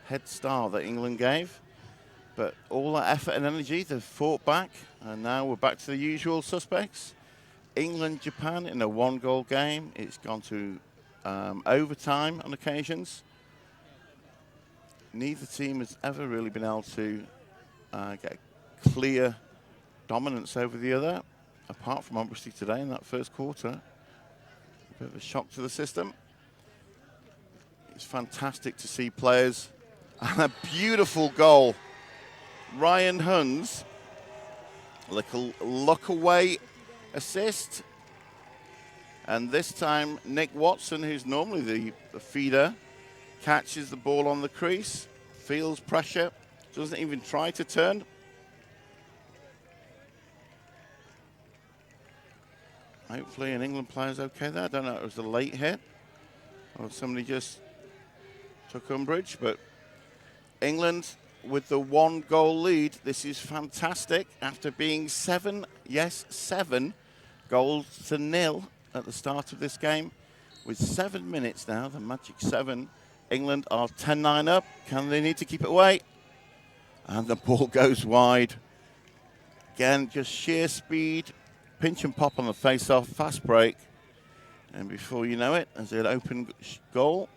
head start that England gave. But all that effort and energy, they've fought back. And now we're back to the usual suspects. England-Japan in a 1-goal game. It's gone to overtime on occasions. Neither team has ever really been able to get clear dominance over the other, apart from obviously today in that first quarter. A bit of a shock to the system. It's fantastic to see players. And a beautiful goal. Ryan Huns, a little look away assist. And this time Nick Watson, who's normally the feeder, catches the ball on the crease, feels pressure, doesn't even try to turn. Hopefully an England player's okay there. I don't know if it was a late hit or somebody just took umbrage, but England with the 1-goal lead. This is fantastic after being 7 goals to 0 at the start of this game. With 7 minutes now, the magic 7. England are 10-9 up. Can they need to keep it away? And the ball goes wide. Again, just sheer speed. Pinch and pop on the face-off. Fast break. And before you know it, there's an open goal.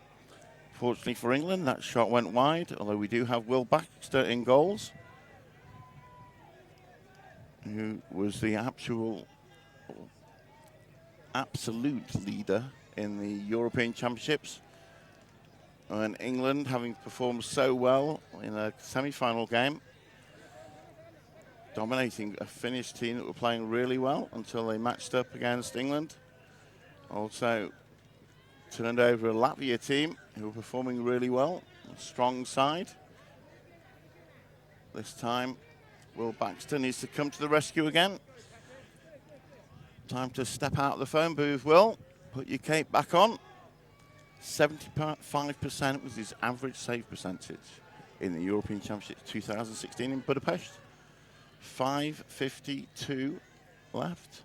Fortunately for England, that shot went wide, although we do have Will Baxter in goals, who was the absolute leader in the European Championships. And England, having performed so well in a semi-final game, dominating a Finnish team that were playing really well until they matched up against England. Also turned over a Latvia team who were performing really well, a strong side. This time, Will Baxter needs to come to the rescue again. Time to step out of the phone booth, Will. Put your cape back on. 75% was his average save percentage in the European Championship 2016 in Budapest. 5:52 left.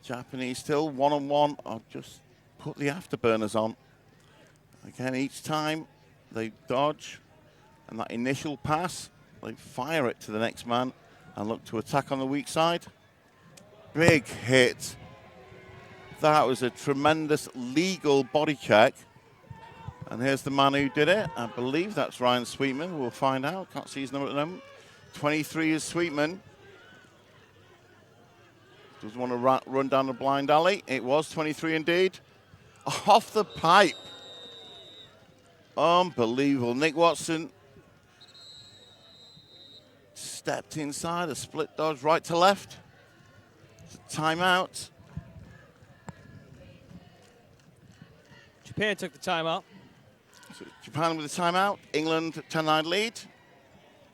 Japanese still one-on-one. I'll just put the afterburners on. Again, each time they dodge, and that initial pass, they fire it to the next man and look to attack on the weak side. Big hit. That was a tremendous legal body check. And here's the man who did it. I believe that's Ryan Sweetman. We'll find out. Can't see his number at the moment. 23 is Sweetman. Doesn't want to run down the blind alley. It was 23 indeed. Off the pipe. Unbelievable. Nick Watson stepped inside, a split dodge right to left. It's a timeout. Japan took the timeout. So Japan with the timeout. England 10-9 lead.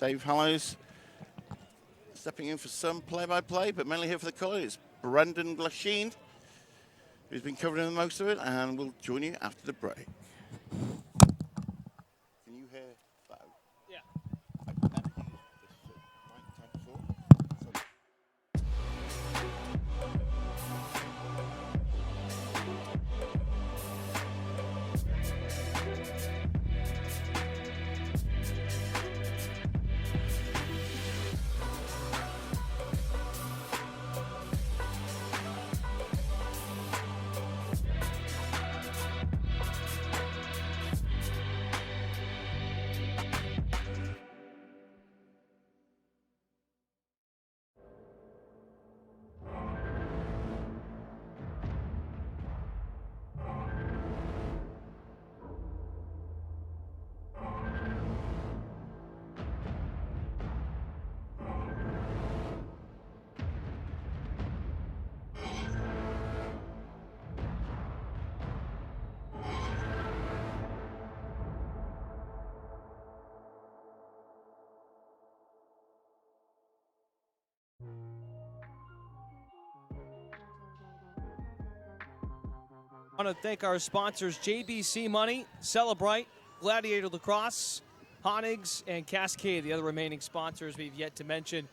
Dave Hallows stepping in for some play-by-play, but mainly here for the colour. It's Brendan Glasheen, who's been covering most of it, and we'll join you after the break. Can you hear that? Yeah. I've never used this mic type before. I want to thank our sponsors, JBC Money, Celebrite, Gladiator Lacrosse, Honig's, and Cascade, the other remaining sponsors we've yet to mention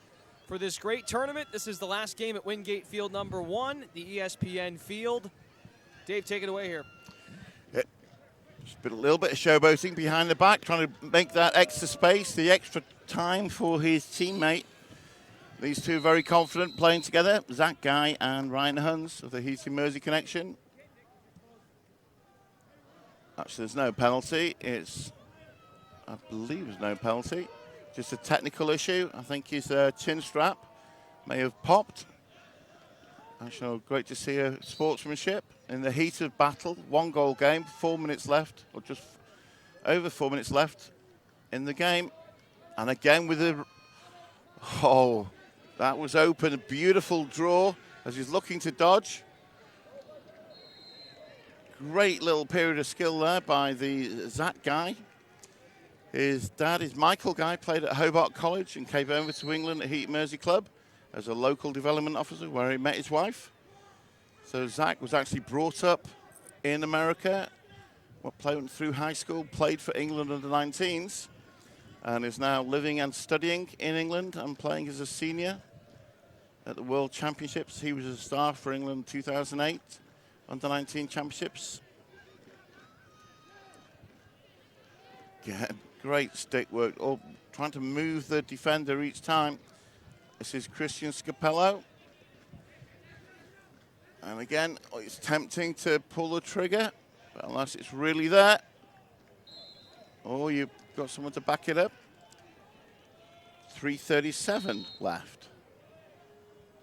for this great tournament. This is the last game at Wingate Field number 1, the ESPN Field. Dave, take it away here. Just a little bit of showboating behind the back, trying to make that extra space, the extra time for his teammate. These two very confident playing together, Zach Guy and Ryan Huns of the Heath-Mersey connection. Actually, there's no penalty. I believe there's no penalty. Just a technical issue. I think his chin strap may have popped. Actually, great to see a sportsmanship in the heat of battle. 1-goal game, 4 minutes left, or just over 4 minutes left in the game. And again with a, that was open, a beautiful draw as he's looking to dodge. Great little period of skill there by the Zach Guy. His dad is Michael Guy, played at Hobart College and came over to England at Heath-Mersey Club as a local development officer where he met his wife. So Zach was actually brought up in America, played through high school, played for England under 19s, and is now living and studying in England and playing as a senior at the World Championships. He was a star for England 2008 Under-19 Championships. Yeah, great stick work, all trying to move the defender each time. This is Christian Scapello. And again, it's tempting to pull the trigger, but unless it's really there, or you've got someone to back it up. 3:37 left.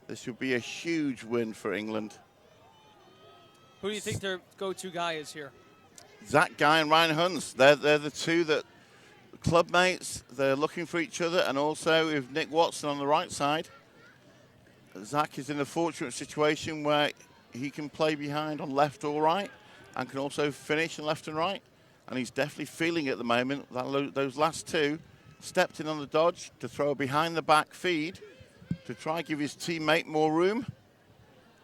This would be a huge win for England. Who do you think their go-to guy is here? Zach Guy and Ryan Huns, they're the two that club mates, they're looking for each other, and also with Nick Watson on the right side. Zach is in a fortunate situation where he can play behind on left or right and can also finish on left and right. And he's definitely feeling at the moment that those last two stepped in on the dodge to throw a behind the back feed to try and give his teammate more room.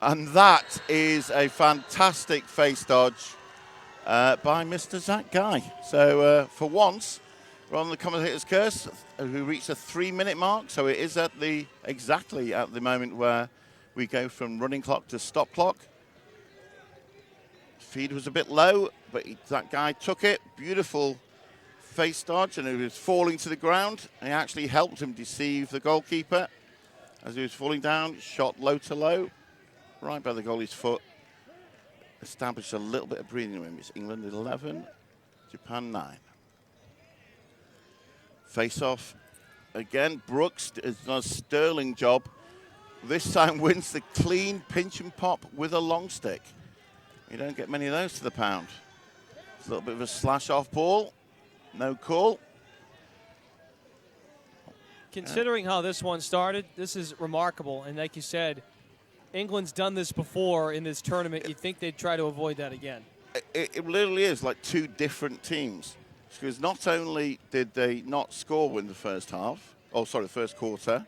And that is a fantastic face dodge by Mr. Zach Guy. So for once, we're on the commentator's curse, who reached a 3-minute mark. So it is at exactly at the moment where we go from running clock to stop clock. Feed was a bit low, but that guy took it. Beautiful face dodge, and he was falling to the ground. He actually helped him deceive the goalkeeper as he was falling down. Shot low to low, right by the goalie's foot. Established a little bit of breathing room. It's England 11, Japan 9. Face off again. Brooks has done a sterling job. This time wins the clean pinch and pop with a long stick. You don't get many of those to the pound. It's a little bit of a slash off ball. No call. Considering how this one started, this is remarkable. And like you said, England's done this before in this tournament. You'd think they'd try to avoid that again. It literally is like two different teams. Because not only did they not score in the first half, the first quarter,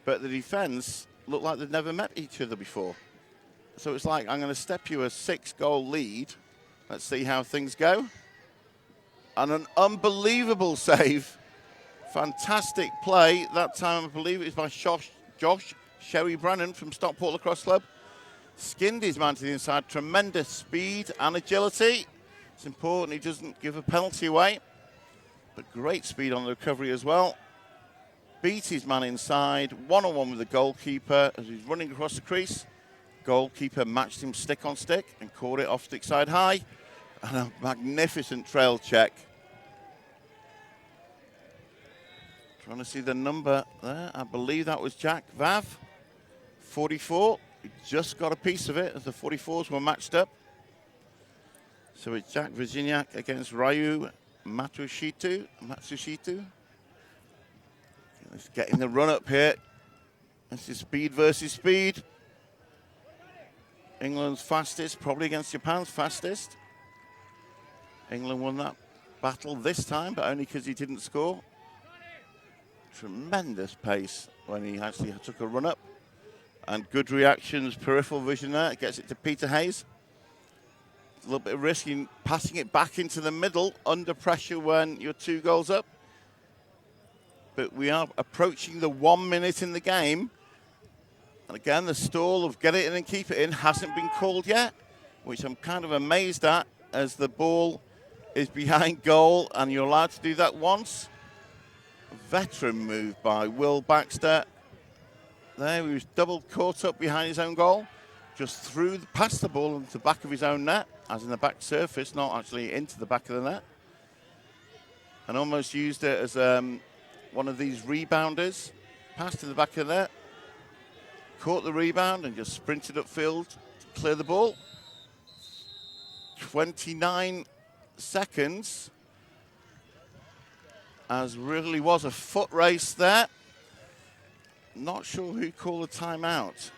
but the defense looked like they'd never met each other before. So it's like, I'm going to step you a 6-goal lead. Let's see how things go. And an unbelievable save. Fantastic play. That time, I believe it was by Josh Sherry Brennan from Stockport Lacrosse Club. Skinned his man to the inside. Tremendous speed and agility. It's important he doesn't give a penalty away. But great speed on the recovery as well. Beat his man inside. One-on-one with the goalkeeper as he's running across the crease. Goalkeeper matched him stick on stick and caught it off stick side high. And a magnificent trail check. Trying to see the number there. I believe that was Jack Vav. 44. He just got a piece of it as the 44s were matched up. So it's Jack Virginiak against Ryu Matsushitu. Let's get in the run up here. This is speed versus speed. England's fastest, probably against Japan's fastest. England won that battle this time, but only because he didn't score. Tremendous pace when he actually took a run up. And good reactions, peripheral vision there. It gets it to Peter Hayes. A little bit of risk in passing it back into the middle under pressure when you're 2 goals up. But we are approaching the 1 minute in the game. And again, the stall of get it in and keep it in hasn't been called yet, which I'm kind of amazed at as the ball is behind goal and you're allowed to do that once. Veteran move by Will Baxter. There, he was double caught up behind his own goal. Just threw past the ball into the back of his own net, as in the back surface, not actually into the back of the net. And almost used it as one of these rebounders. Passed to the back of the net. Caught the rebound and just sprinted upfield to clear the ball. 29 seconds. As really was a foot race there. Not sure who called the timeout.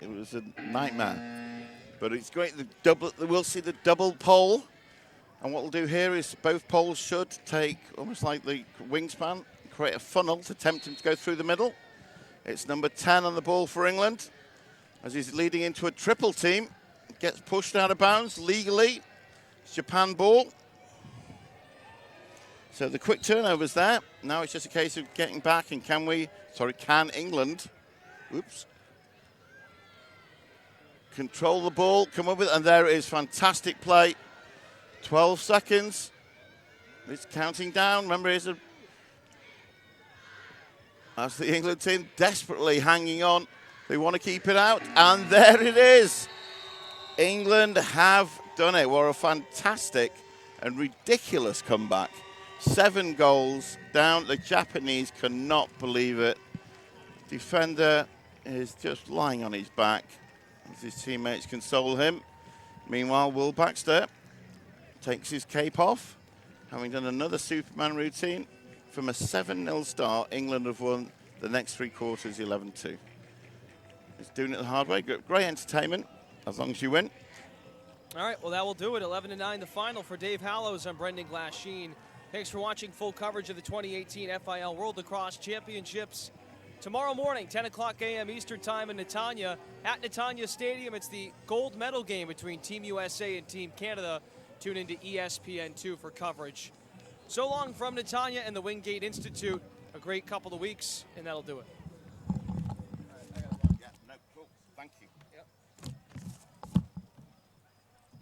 It was a nightmare. But it's great. We'll see the double pole. And what we'll do here is both poles should take almost like the wingspan, create a funnel to tempt him to go through the middle. It's number 10 on the ball for England as he's leading into a triple team. Gets pushed out of bounds legally. It's Japan ball. So the quick turnover's there. Now it's just a case of getting back and can England, oops, control the ball, come up with, and there it is, fantastic play. 12 seconds. It's counting down. Remember, that's the England team desperately hanging on. They want to keep it out, and there it is. England have done it. What a fantastic and ridiculous comeback. 7 goals down. The Japanese cannot believe it. Defender is just lying on his back as his teammates console him. Meanwhile, Will Baxter takes his cape off, having done another Superman routine. From a 7-0 start, England have won the next 3 quarters 11-2. He's doing it the hard way. Great entertainment, as long as you win. All right, well, that will do it. 11-9, the final for Dave Hallows. I'm Brendan Glasheen. Thanks for watching full coverage of the 2018 FIL World Lacrosse Championships. Tomorrow morning, 10 o'clock a.m. Eastern Time in Netanya. At Netanya Stadium, it's the gold medal game between Team USA and Team Canada. Tune into ESPN2 for coverage. So long from Netanya and the Wingate Institute. A great couple of weeks, and that'll do it. Yeah, no, cool. Thank you. Yep.